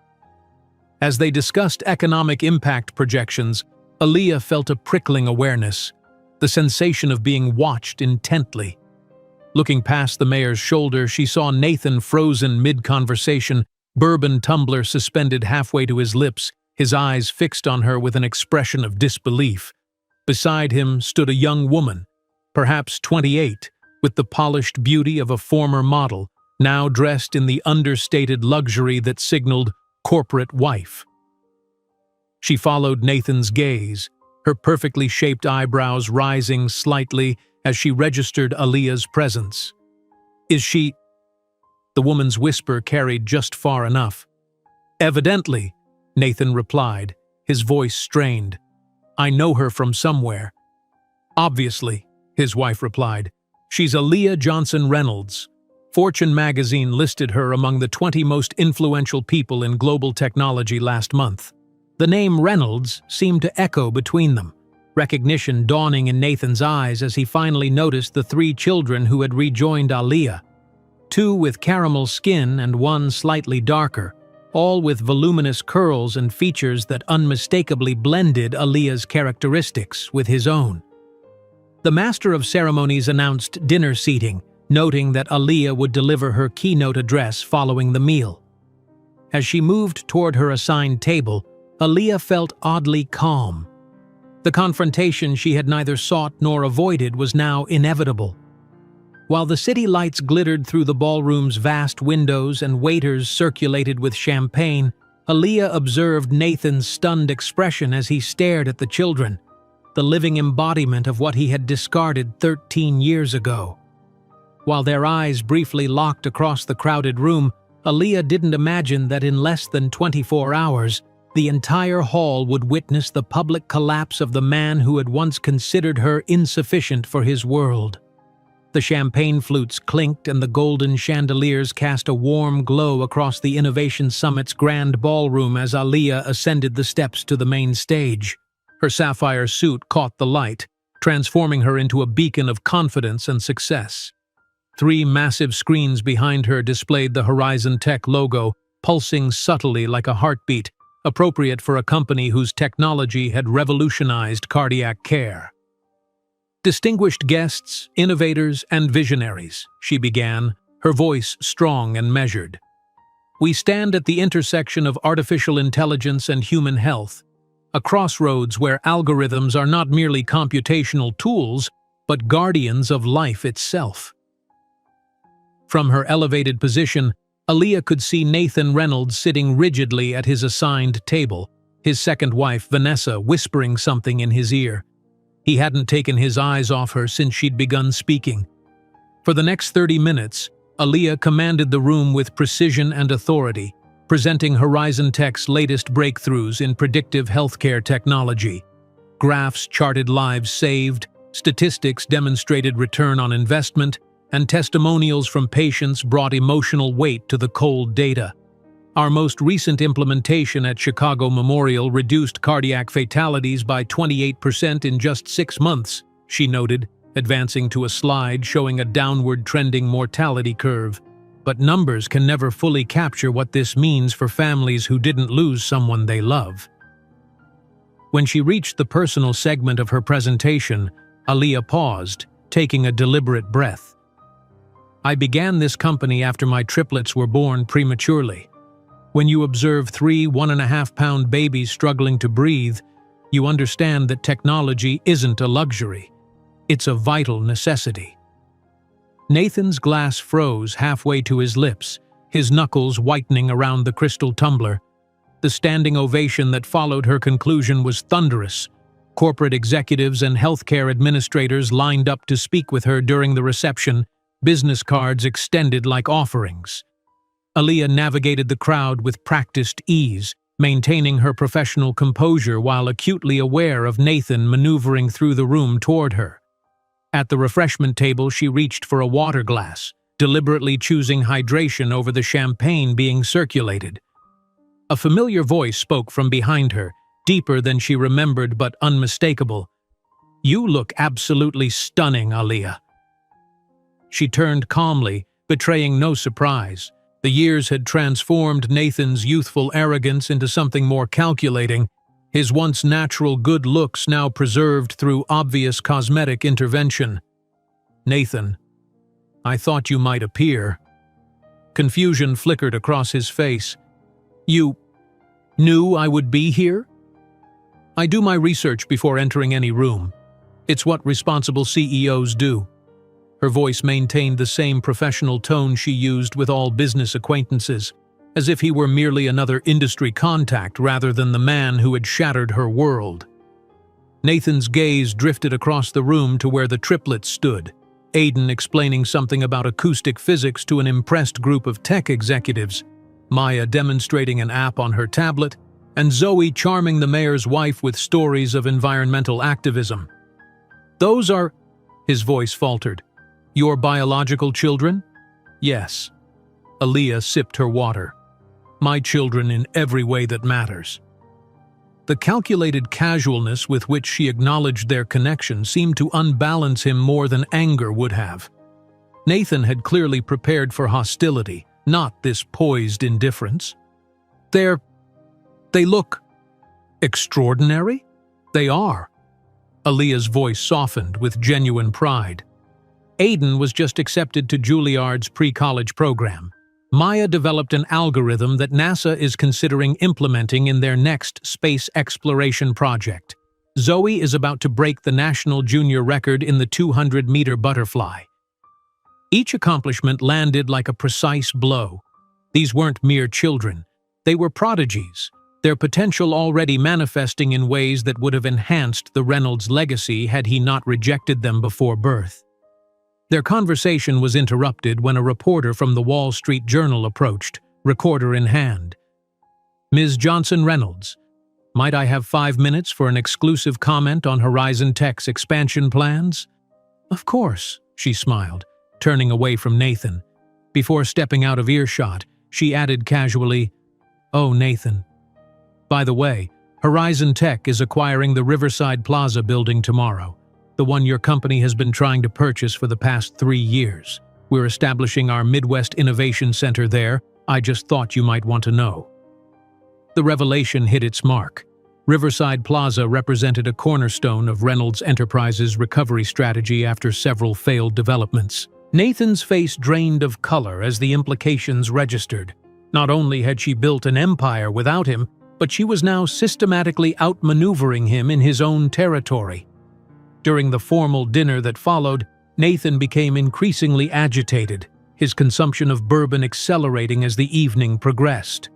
As they discussed economic impact projections, Aaliyah felt a prickling awareness, the sensation of being watched intently. Looking past the mayor's shoulder, she saw Nathan frozen mid-conversation, bourbon tumbler suspended halfway to his lips, his eyes fixed on her with an expression of disbelief. Beside him stood a young woman, perhaps 28, with the polished beauty of a former model, now dressed in the understated luxury that signaled corporate wife. She followed Nathan's gaze, her perfectly shaped eyebrows rising slightly as she registered Aaliyah's presence. "Is she—" The woman's whisper carried just far enough. "Evidently," Nathan replied, his voice strained. "I know her from somewhere." "Obviously," his wife replied. "She's Aaliyah Johnson-Reynolds. Fortune magazine listed her among the 20 most influential people in global technology last month." The name Reynolds seemed to echo between them, recognition dawning in Nathan's eyes as he finally noticed the 3 children who had rejoined Aaliyah. 2 with caramel skin and 1 slightly darker, all with voluminous curls and features that unmistakably blended Aaliyah's characteristics with his own. The Master of Ceremonies announced dinner seating, noting that Aaliyah would deliver her keynote address following the meal. As she moved toward her assigned table, Aaliyah felt oddly calm. The confrontation she had neither sought nor avoided was now inevitable. While the city lights glittered through the ballroom's vast windows and waiters circulated with champagne, Aaliyah observed Nathan's stunned expression as he stared at the children, the living embodiment of what he had discarded 13 years ago. While their eyes briefly locked across the crowded room, Aaliyah didn't imagine that in less than 24 hours, the entire hall would witness the public collapse of the man who had once considered her insufficient for his world. The champagne flutes clinked and the golden chandeliers cast a warm glow across the Innovation Summit's grand ballroom as Aaliyah ascended the steps to the main stage. Her sapphire suit caught the light, transforming her into a beacon of confidence and success. 3 massive screens behind her displayed the Horizon Tech logo, pulsing subtly like a heartbeat, appropriate for a company whose technology had revolutionized cardiac care. "Distinguished guests, innovators, and visionaries," she began, her voice strong and measured. "We stand at the intersection of artificial intelligence and human health, a crossroads where algorithms are not merely computational tools, but guardians of life itself." From her elevated position, Aaliyah could see Nathan Reynolds sitting rigidly at his assigned table, his second wife, Vanessa, whispering something in his ear. He hadn't taken his eyes off her since she'd begun speaking. For the next 30 minutes, Aaliyah commanded the room with precision and authority, presenting Horizon Tech's latest breakthroughs in predictive healthcare technology. Graphs charted lives saved, statistics demonstrated return on investment, and testimonials from patients brought emotional weight to the cold data. "Our most recent implementation at Chicago Memorial reduced cardiac fatalities by 28% in just 6 months, she noted, advancing to a slide showing a downward trending mortality curve. But numbers can never fully capture what this means for families who didn't lose someone they love. When she reached the personal segment of her presentation, Aaliyah paused, taking a deliberate breath. "I began this company after my triplets were born prematurely. When you observe 3 1.5-pound babies struggling to breathe, you understand that technology isn't a luxury. It's a vital necessity." Nathan's glass froze halfway to his lips, his knuckles whitening around the crystal tumbler. The standing ovation that followed her conclusion was thunderous. Corporate executives and healthcare administrators lined up to speak with her during the reception, business cards extended like offerings. Aaliyah navigated the crowd with practiced ease, maintaining her professional composure while acutely aware of Nathan maneuvering through the room toward her. At the refreshment table, she reached for a water glass, deliberately choosing hydration over the champagne being circulated. A familiar voice spoke from behind her, deeper than she remembered but unmistakable. "You look absolutely stunning, Aaliyah." She turned calmly, betraying no surprise. The years had transformed Nathan's youthful arrogance into something more calculating, his once natural good looks now preserved through obvious cosmetic intervention. "Nathan, I thought you might appear." Confusion flickered across his face. "You knew I would be here?" "I do my research before entering any room. It's what responsible CEOs do." Her voice maintained the same professional tone she used with all business acquaintances, as if he were merely another industry contact rather than the man who had shattered her world. Nathan's gaze drifted across the room to where the triplets stood, Aiden explaining something about acoustic physics to an impressed group of tech executives, Maya demonstrating an app on her tablet, and Zoe charming the mayor's wife with stories of environmental activism. "Those are," his voice faltered, "your biological children?" "Yes." Aaliyah sipped her water. "My children in every way that matters." The calculated casualness with which she acknowledged their connection seemed to unbalance him more than anger would have. Nathan had clearly prepared for hostility, not this poised indifference. They look extraordinary?" "They are." Aaliyah's voice softened with genuine pride. Aiden was just accepted to Juilliard's pre-college program. Maya developed an algorithm that NASA is considering implementing in their next space exploration project. Zoe is about to break the national junior record in the 200-meter butterfly. Each accomplishment landed like a precise blow. These weren't mere children. They were prodigies, their potential already manifesting in ways that would have enhanced the Reynolds legacy had he not rejected them before birth. Their conversation was interrupted when a reporter from the Wall Street Journal approached, recorder in hand. "Ms. Johnson Reynolds, might I have 5 minutes for an exclusive comment on Horizon Tech's expansion plans?" "Of course," she smiled, turning away from Nathan. Before stepping out of earshot, she added casually, "Oh, Nathan. By the way, Horizon Tech is acquiring the Riverside Plaza building tomorrow, the one your company has been trying to purchase for the past 3 years. We're establishing our Midwest Innovation Center there. I just thought you might want to know." The revelation hit its mark. Riverside Plaza represented a cornerstone of Reynolds Enterprises' recovery strategy after several failed developments. Nathan's face drained of color as the implications registered. Not only had she built an empire without him, but she was now systematically outmaneuvering him in his own territory. During the formal dinner that followed, Nathan became increasingly agitated, his consumption of bourbon accelerating as the evening progressed.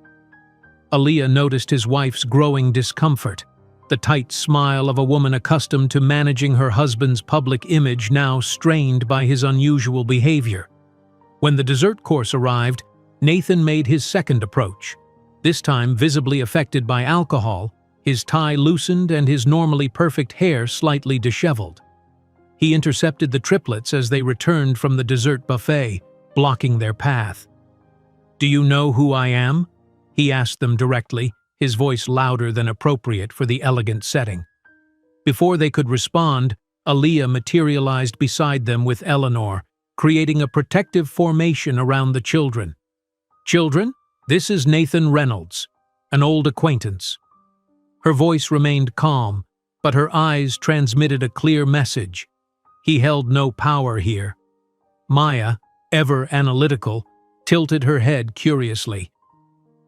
Aaliyah noticed his wife's growing discomfort, the tight smile of a woman accustomed to managing her husband's public image now strained by his unusual behavior. When the dessert course arrived, Nathan made his second approach, this time visibly affected by alcohol, his tie loosened and his normally perfect hair slightly disheveled. He intercepted the triplets as they returned from the dessert buffet, blocking their path. "Do you know who I am?" he asked them directly, his voice louder than appropriate for the elegant setting. Before they could respond, Aaliyah materialized beside them with Eleanor, creating a protective formation around the children. "Children, this is Nathan Reynolds, an old acquaintance." Her voice remained calm, but her eyes transmitted a clear message. He held no power here. Maya, ever analytical, tilted her head curiously.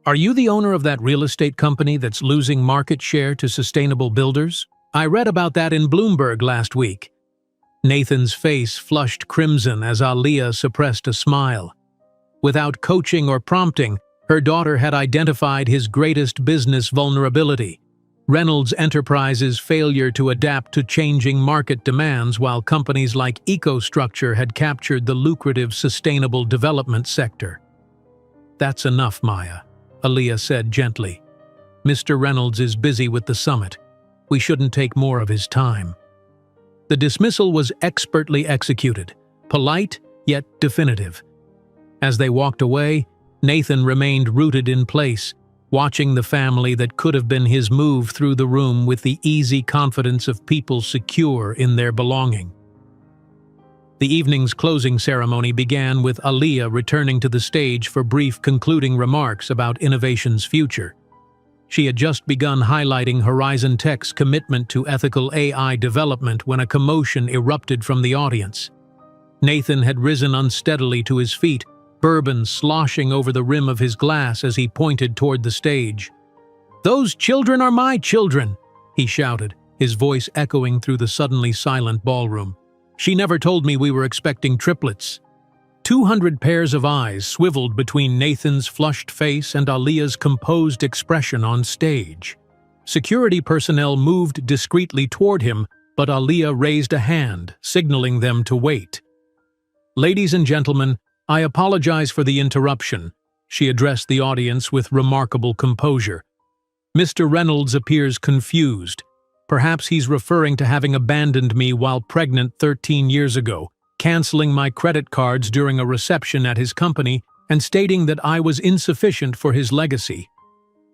"Are you the owner of that real estate company that's losing market share to sustainable builders? I read about that in Bloomberg last week." Nathan's face flushed crimson as Aaliyah suppressed a smile. Without coaching or prompting, her daughter had identified his greatest business vulnerability: Reynolds Enterprises' failure to adapt to changing market demands, while companies like EcoStructure had captured the lucrative sustainable development sector. "That's enough, Maya," Aaliyah said gently. "Mr. Reynolds is busy with the summit. We shouldn't take more of his time." The dismissal was expertly executed, polite yet definitive. As they walked away, Nathan remained rooted in place, watching the family that could have been his move through the room with the easy confidence of people secure in their belonging. The evening's closing ceremony began with Aaliyah returning to the stage for brief concluding remarks about innovation's future. She had just begun highlighting Horizon Tech's commitment to ethical AI development when a commotion erupted from the audience. Nathan had risen unsteadily to his feet, bourbon sloshing over the rim of his glass as he pointed toward the stage. "Those children are my children," he shouted, his voice echoing through the suddenly silent ballroom. "She never told me we were expecting triplets." 200 pairs of eyes swiveled between Nathan's flushed face and Aaliyah's composed expression on stage. Security personnel moved discreetly toward him, but Aaliyah raised a hand, signaling them to wait. "Ladies and gentlemen, I apologize for the interruption," she addressed the audience with remarkable composure. "Mr. Reynolds appears confused. Perhaps he's referring to having abandoned me while pregnant 13 years ago, canceling my credit cards during a reception at his company, and stating that I was insufficient for his legacy.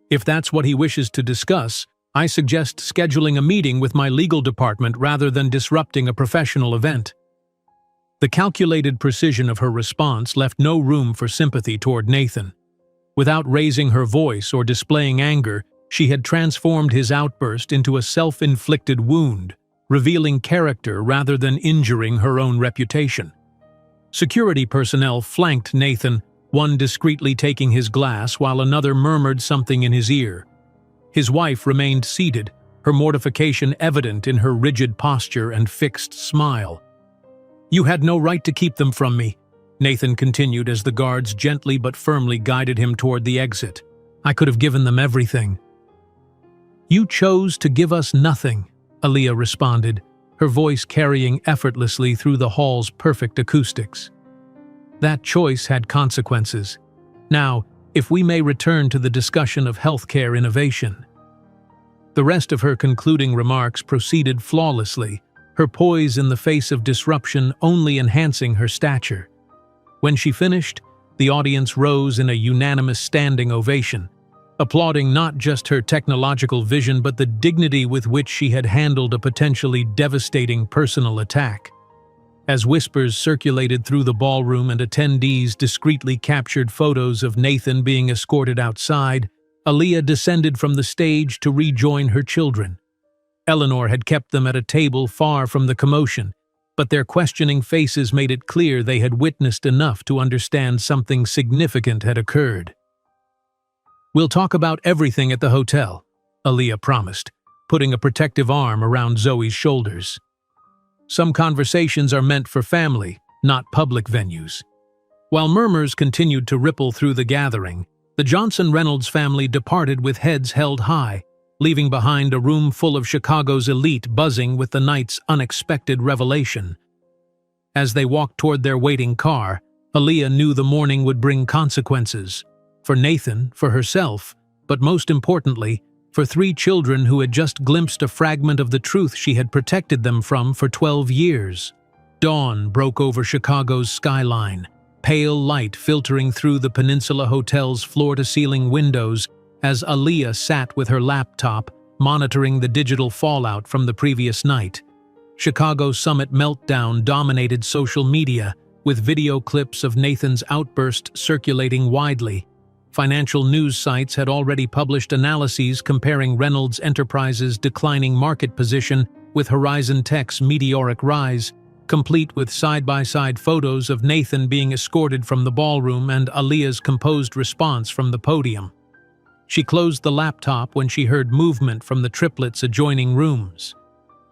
If that's what he wishes to discuss, I suggest scheduling a meeting with my legal department rather than disrupting a professional event." The calculated precision of her response left no room for sympathy toward Nathan. Without raising her voice or displaying anger, she had transformed his outburst into a self-inflicted wound, revealing character rather than injuring her own reputation. Security personnel flanked Nathan, one discreetly taking his glass while another murmured something in his ear. His wife remained seated, her mortification evident in her rigid posture and fixed smile. "You had no right to keep them from me," Nathan continued as the guards gently but firmly guided him toward the exit. "I could have given them everything." "You chose to give us nothing," Aaliyah responded, her voice carrying effortlessly through the hall's perfect acoustics. "That choice had consequences. Now, if we may return to the discussion of healthcare innovation." The rest of her concluding remarks proceeded flawlessly, her poise in the face of disruption only enhancing her stature. When she finished, the audience rose in a unanimous standing ovation, applauding not just her technological vision but the dignity with which she had handled a potentially devastating personal attack. As whispers circulated through the ballroom and attendees discreetly captured photos of Nathan being escorted outside, Aaliyah descended from the stage to rejoin her children. Eleanor had kept them at a table far from the commotion, but their questioning faces made it clear they had witnessed enough to understand something significant had occurred. "We'll talk about everything at the hotel," Aaliyah promised, putting a protective arm around Zoe's shoulders. "Some conversations are meant for family, not public venues." While murmurs continued to ripple through the gathering, the Johnson-Reynolds family departed with heads held high, leaving behind a room full of Chicago's elite buzzing with the night's unexpected revelation. As they walked toward their waiting car, Aaliyah knew the morning would bring consequences. For Nathan, for herself, but most importantly, for 3 children who had just glimpsed a fragment of the truth she had protected them from for 12 years. Dawn broke over Chicago's skyline, pale light filtering through the Peninsula Hotel's floor-to-ceiling windows as Aaliyah sat with her laptop, monitoring the digital fallout from the previous night. Chicago's summit meltdown dominated social media, with video clips of Nathan's outburst circulating widely. Financial news sites had already published analyses comparing Reynolds Enterprises' declining market position with Horizon Tech's meteoric rise, complete with side-by-side photos of Nathan being escorted from the ballroom and Aaliyah's composed response from the podium. She closed the laptop when she heard movement from the triplets' adjoining rooms.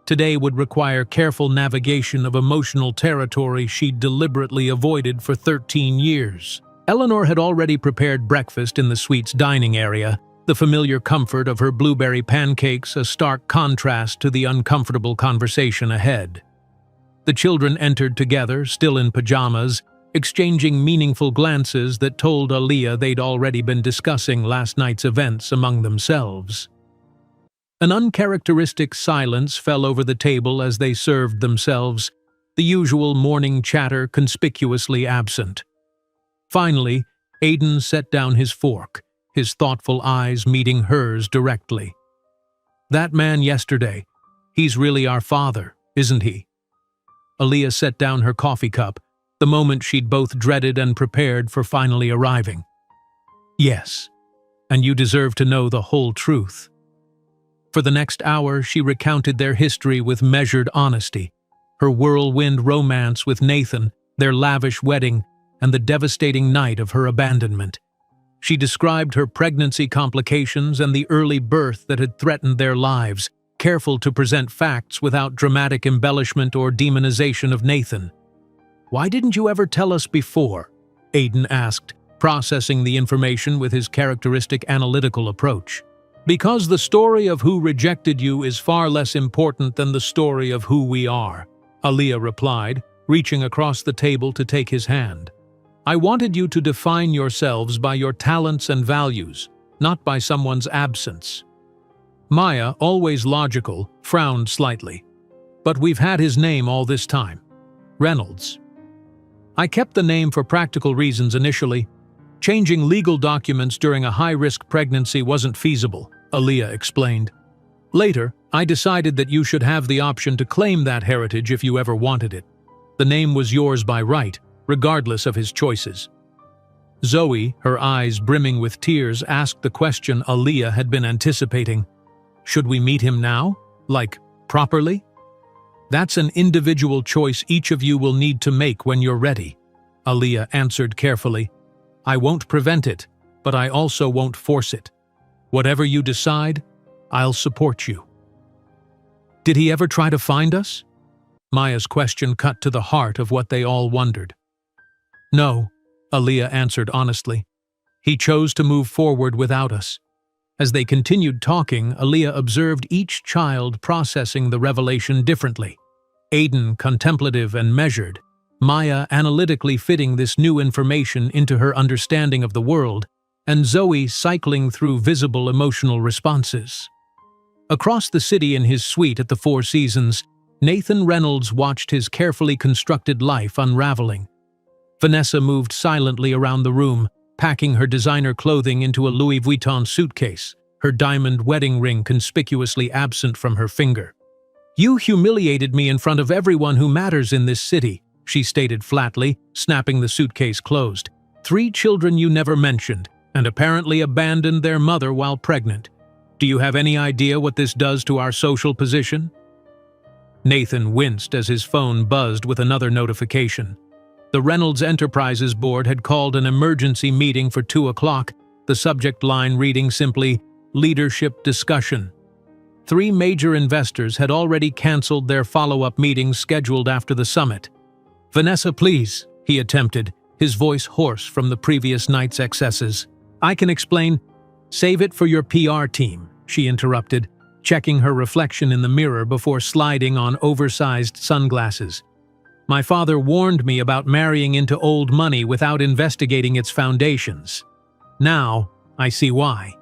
Today would require careful navigation of emotional territory she'd deliberately avoided for 13 years. Eleanor had already prepared breakfast in the suite's dining area, the familiar comfort of her blueberry pancakes a stark contrast to the uncomfortable conversation ahead. The children entered together, still in pajamas, exchanging meaningful glances that told Aaliyah they'd already been discussing last night's events among themselves. An uncharacteristic silence fell over the table as they served themselves, the usual morning chatter conspicuously absent. Finally, Aiden set down his fork, his thoughtful eyes meeting hers directly. "That man yesterday, he's really our father, isn't he?" Aaliyah set down her coffee cup, the moment she'd both dreaded and prepared for finally arriving. "Yes, and you deserve to know the whole truth." For the next hour, she recounted their history with measured honesty, her whirlwind romance with Nathan, their lavish wedding, and the devastating night of her abandonment. She described her pregnancy complications and the early birth that had threatened their lives, careful to present facts without dramatic embellishment or demonization of Nathan. "Why didn't you ever tell us before?" Aiden asked, processing the information with his characteristic analytical approach. "Because the story of who rejected you is far less important than the story of who we are," Aaliyah replied, reaching across the table to take his hand. "I wanted you to define yourselves by your talents and values, not by someone's absence." Maya, always logical, frowned slightly. "But we've had his name all this time. Reynolds." "I kept the name for practical reasons initially. Changing legal documents during a high-risk pregnancy wasn't feasible," Aaliyah explained. "Later, I decided that you should have the option to claim that heritage if you ever wanted it. The name was yours by right, regardless of his choices." Zoe, her eyes brimming with tears, asked the question Aaliyah had been anticipating. "Should we meet him now? Like, properly?" "That's an individual choice each of you will need to make when you're ready," Aaliyah answered carefully. "I won't prevent it, but I also won't force it. Whatever you decide, I'll support you." "Did he ever try to find us?" Maya's question cut to the heart of what they all wondered. "No," Aaliyah answered honestly. "He chose to move forward without us." As they continued talking, Aaliyah observed each child processing the revelation differently. Aiden contemplative and measured, Maya analytically fitting this new information into her understanding of the world, and Zoe cycling through visible emotional responses. Across the city in his suite at the Four Seasons, Nathan Reynolds watched his carefully constructed life unraveling. Vanessa moved silently around the room, packing her designer clothing into a Louis Vuitton suitcase, her diamond wedding ring conspicuously absent from her finger. "You humiliated me in front of everyone who matters in this city," she stated flatly, snapping the suitcase closed. "3 children you never mentioned, and apparently abandoned their mother while pregnant. Do you have any idea what this does to our social position?" Nathan winced as his phone buzzed with another notification. The Reynolds Enterprises board had called an emergency meeting for 2 o'clock, the subject line reading simply, "Leadership Discussion." 3 major investors had already canceled their follow-up meetings scheduled after the summit. "Vanessa, please," he attempted, his voice hoarse from the previous night's excesses. "I can explain." "Save it for your PR team," she interrupted, checking her reflection in the mirror before sliding on oversized sunglasses. "My father warned me about marrying into old money without investigating its foundations. Now, I see why."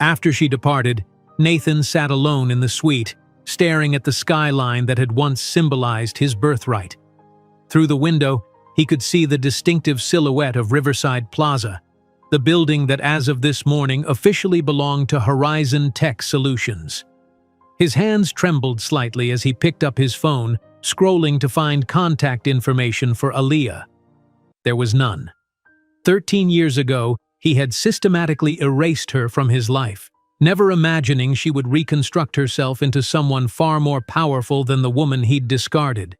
After she departed, Nathan sat alone in the suite, staring at the skyline that had once symbolized his birthright. Through the window, he could see the distinctive silhouette of Riverside Plaza, the building that as of this morning officially belonged to Horizon Tech Solutions. His hands trembled slightly as he picked up his phone, scrolling to find contact information for Aaliyah. There was none. 13 years ago, he had systematically erased her from his life, never imagining she would reconstruct herself into someone far more powerful than the woman he'd discarded.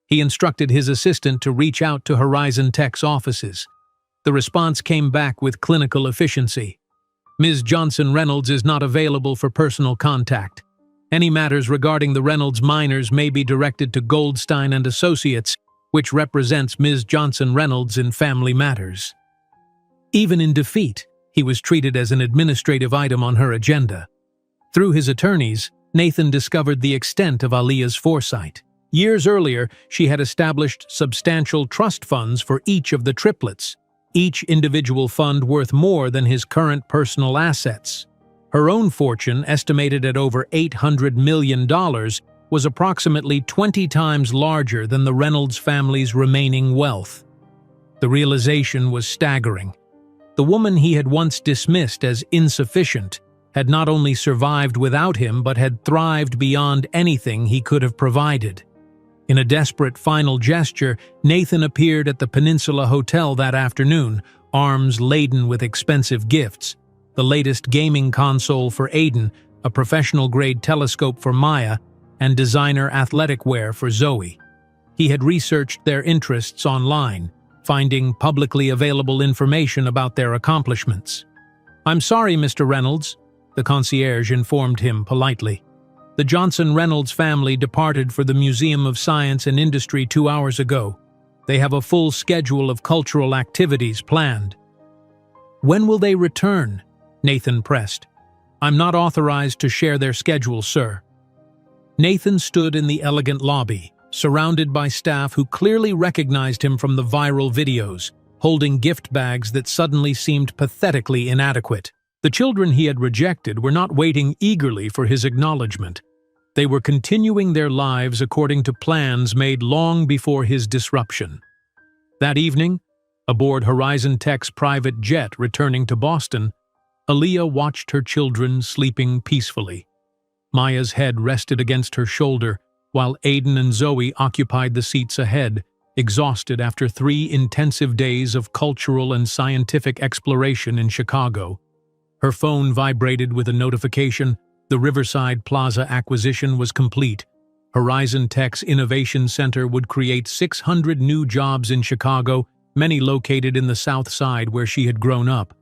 He instructed his assistant to reach out to Horizon Tech's offices. The response came back with clinical efficiency. "Ms. Johnson Reynolds is not available for personal contact. Any matters regarding the Reynolds minors may be directed to Goldstein and Associates, which represents Ms. Johnson Reynolds in family matters." Even in defeat, he was treated as an administrative item on her agenda. Through his attorneys, Nathan discovered the extent of Aaliyah's foresight. Years earlier, she had established substantial trust funds for each of the triplets, each individual fund worth more than his current personal assets. Her own fortune, estimated at over $800 million, was approximately 20 times larger than the Reynolds family's remaining wealth. The realization was staggering. The woman he had once dismissed as insufficient had not only survived without him but had thrived beyond anything he could have provided. In a desperate final gesture, Nathan appeared at the Peninsula Hotel that afternoon, arms laden with expensive gifts: the latest gaming console for Aiden, a professional-grade telescope for Maya, and designer athletic wear for Zoe. He had researched their interests online, finding publicly available information about their accomplishments. "I'm sorry, Mr. Reynolds," the concierge informed him politely. "The Johnson Reynolds family departed for the Museum of Science and Industry 2 hours ago. They have a full schedule of cultural activities planned." "When will they return?" Nathan pressed. "I'm not authorized to share their schedule, sir." Nathan stood in the elegant lobby, surrounded by staff who clearly recognized him from the viral videos, holding gift bags that suddenly seemed pathetically inadequate. The children he had rejected were not waiting eagerly for his acknowledgement. They were continuing their lives according to plans made long before his disruption. That evening, aboard Horizon Tech's private jet returning to Boston, Aaliyah watched her children sleeping peacefully. Maya's head rested against her shoulder, while Aiden and Zoe occupied the seats ahead, exhausted after 3 intensive days of cultural and scientific exploration in Chicago. Her phone vibrated with a notification. The Riverside Plaza acquisition was complete. Horizon Tech's Innovation Center would create 600 new jobs in Chicago, many located in the South Side where she had grown up.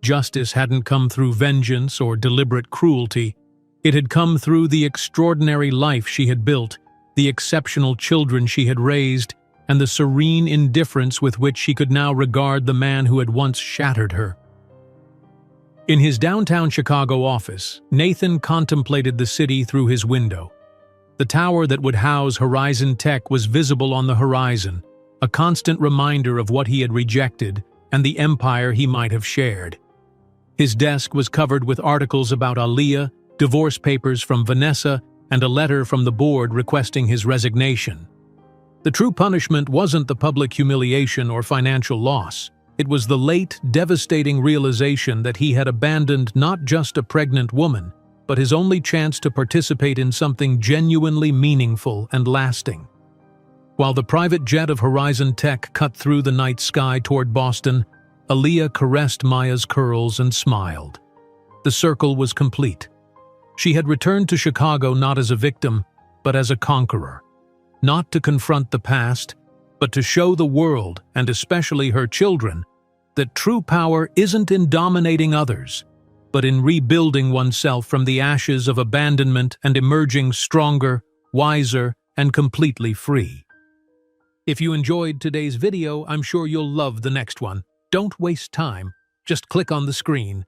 Justice hadn't come through vengeance or deliberate cruelty. It had come through the extraordinary life she had built, the exceptional children she had raised, and the serene indifference with which she could now regard the man who had once shattered her. In his downtown Chicago office, Nathan contemplated the city through his window. The tower that would house Horizon Tech was visible on the horizon, a constant reminder of what he had rejected and the empire he might have shared. His desk was covered with articles about Aaliyah, divorce papers from Vanessa, and a letter from the board requesting his resignation. The true punishment wasn't the public humiliation or financial loss. It was the late, devastating realization that he had abandoned not just a pregnant woman, but his only chance to participate in something genuinely meaningful and lasting. While the private jet of Horizon Tech cut through the night sky toward Boston, Aaliyah caressed Maya's curls and smiled. The circle was complete. She had returned to Chicago not as a victim, but as a conqueror. Not to confront the past, but to show the world, and especially her children, that true power isn't in dominating others, but in rebuilding oneself from the ashes of abandonment and emerging stronger, wiser, and completely free. If you enjoyed today's video, I'm sure you'll love the next one. Don't waste time. Just click on the screen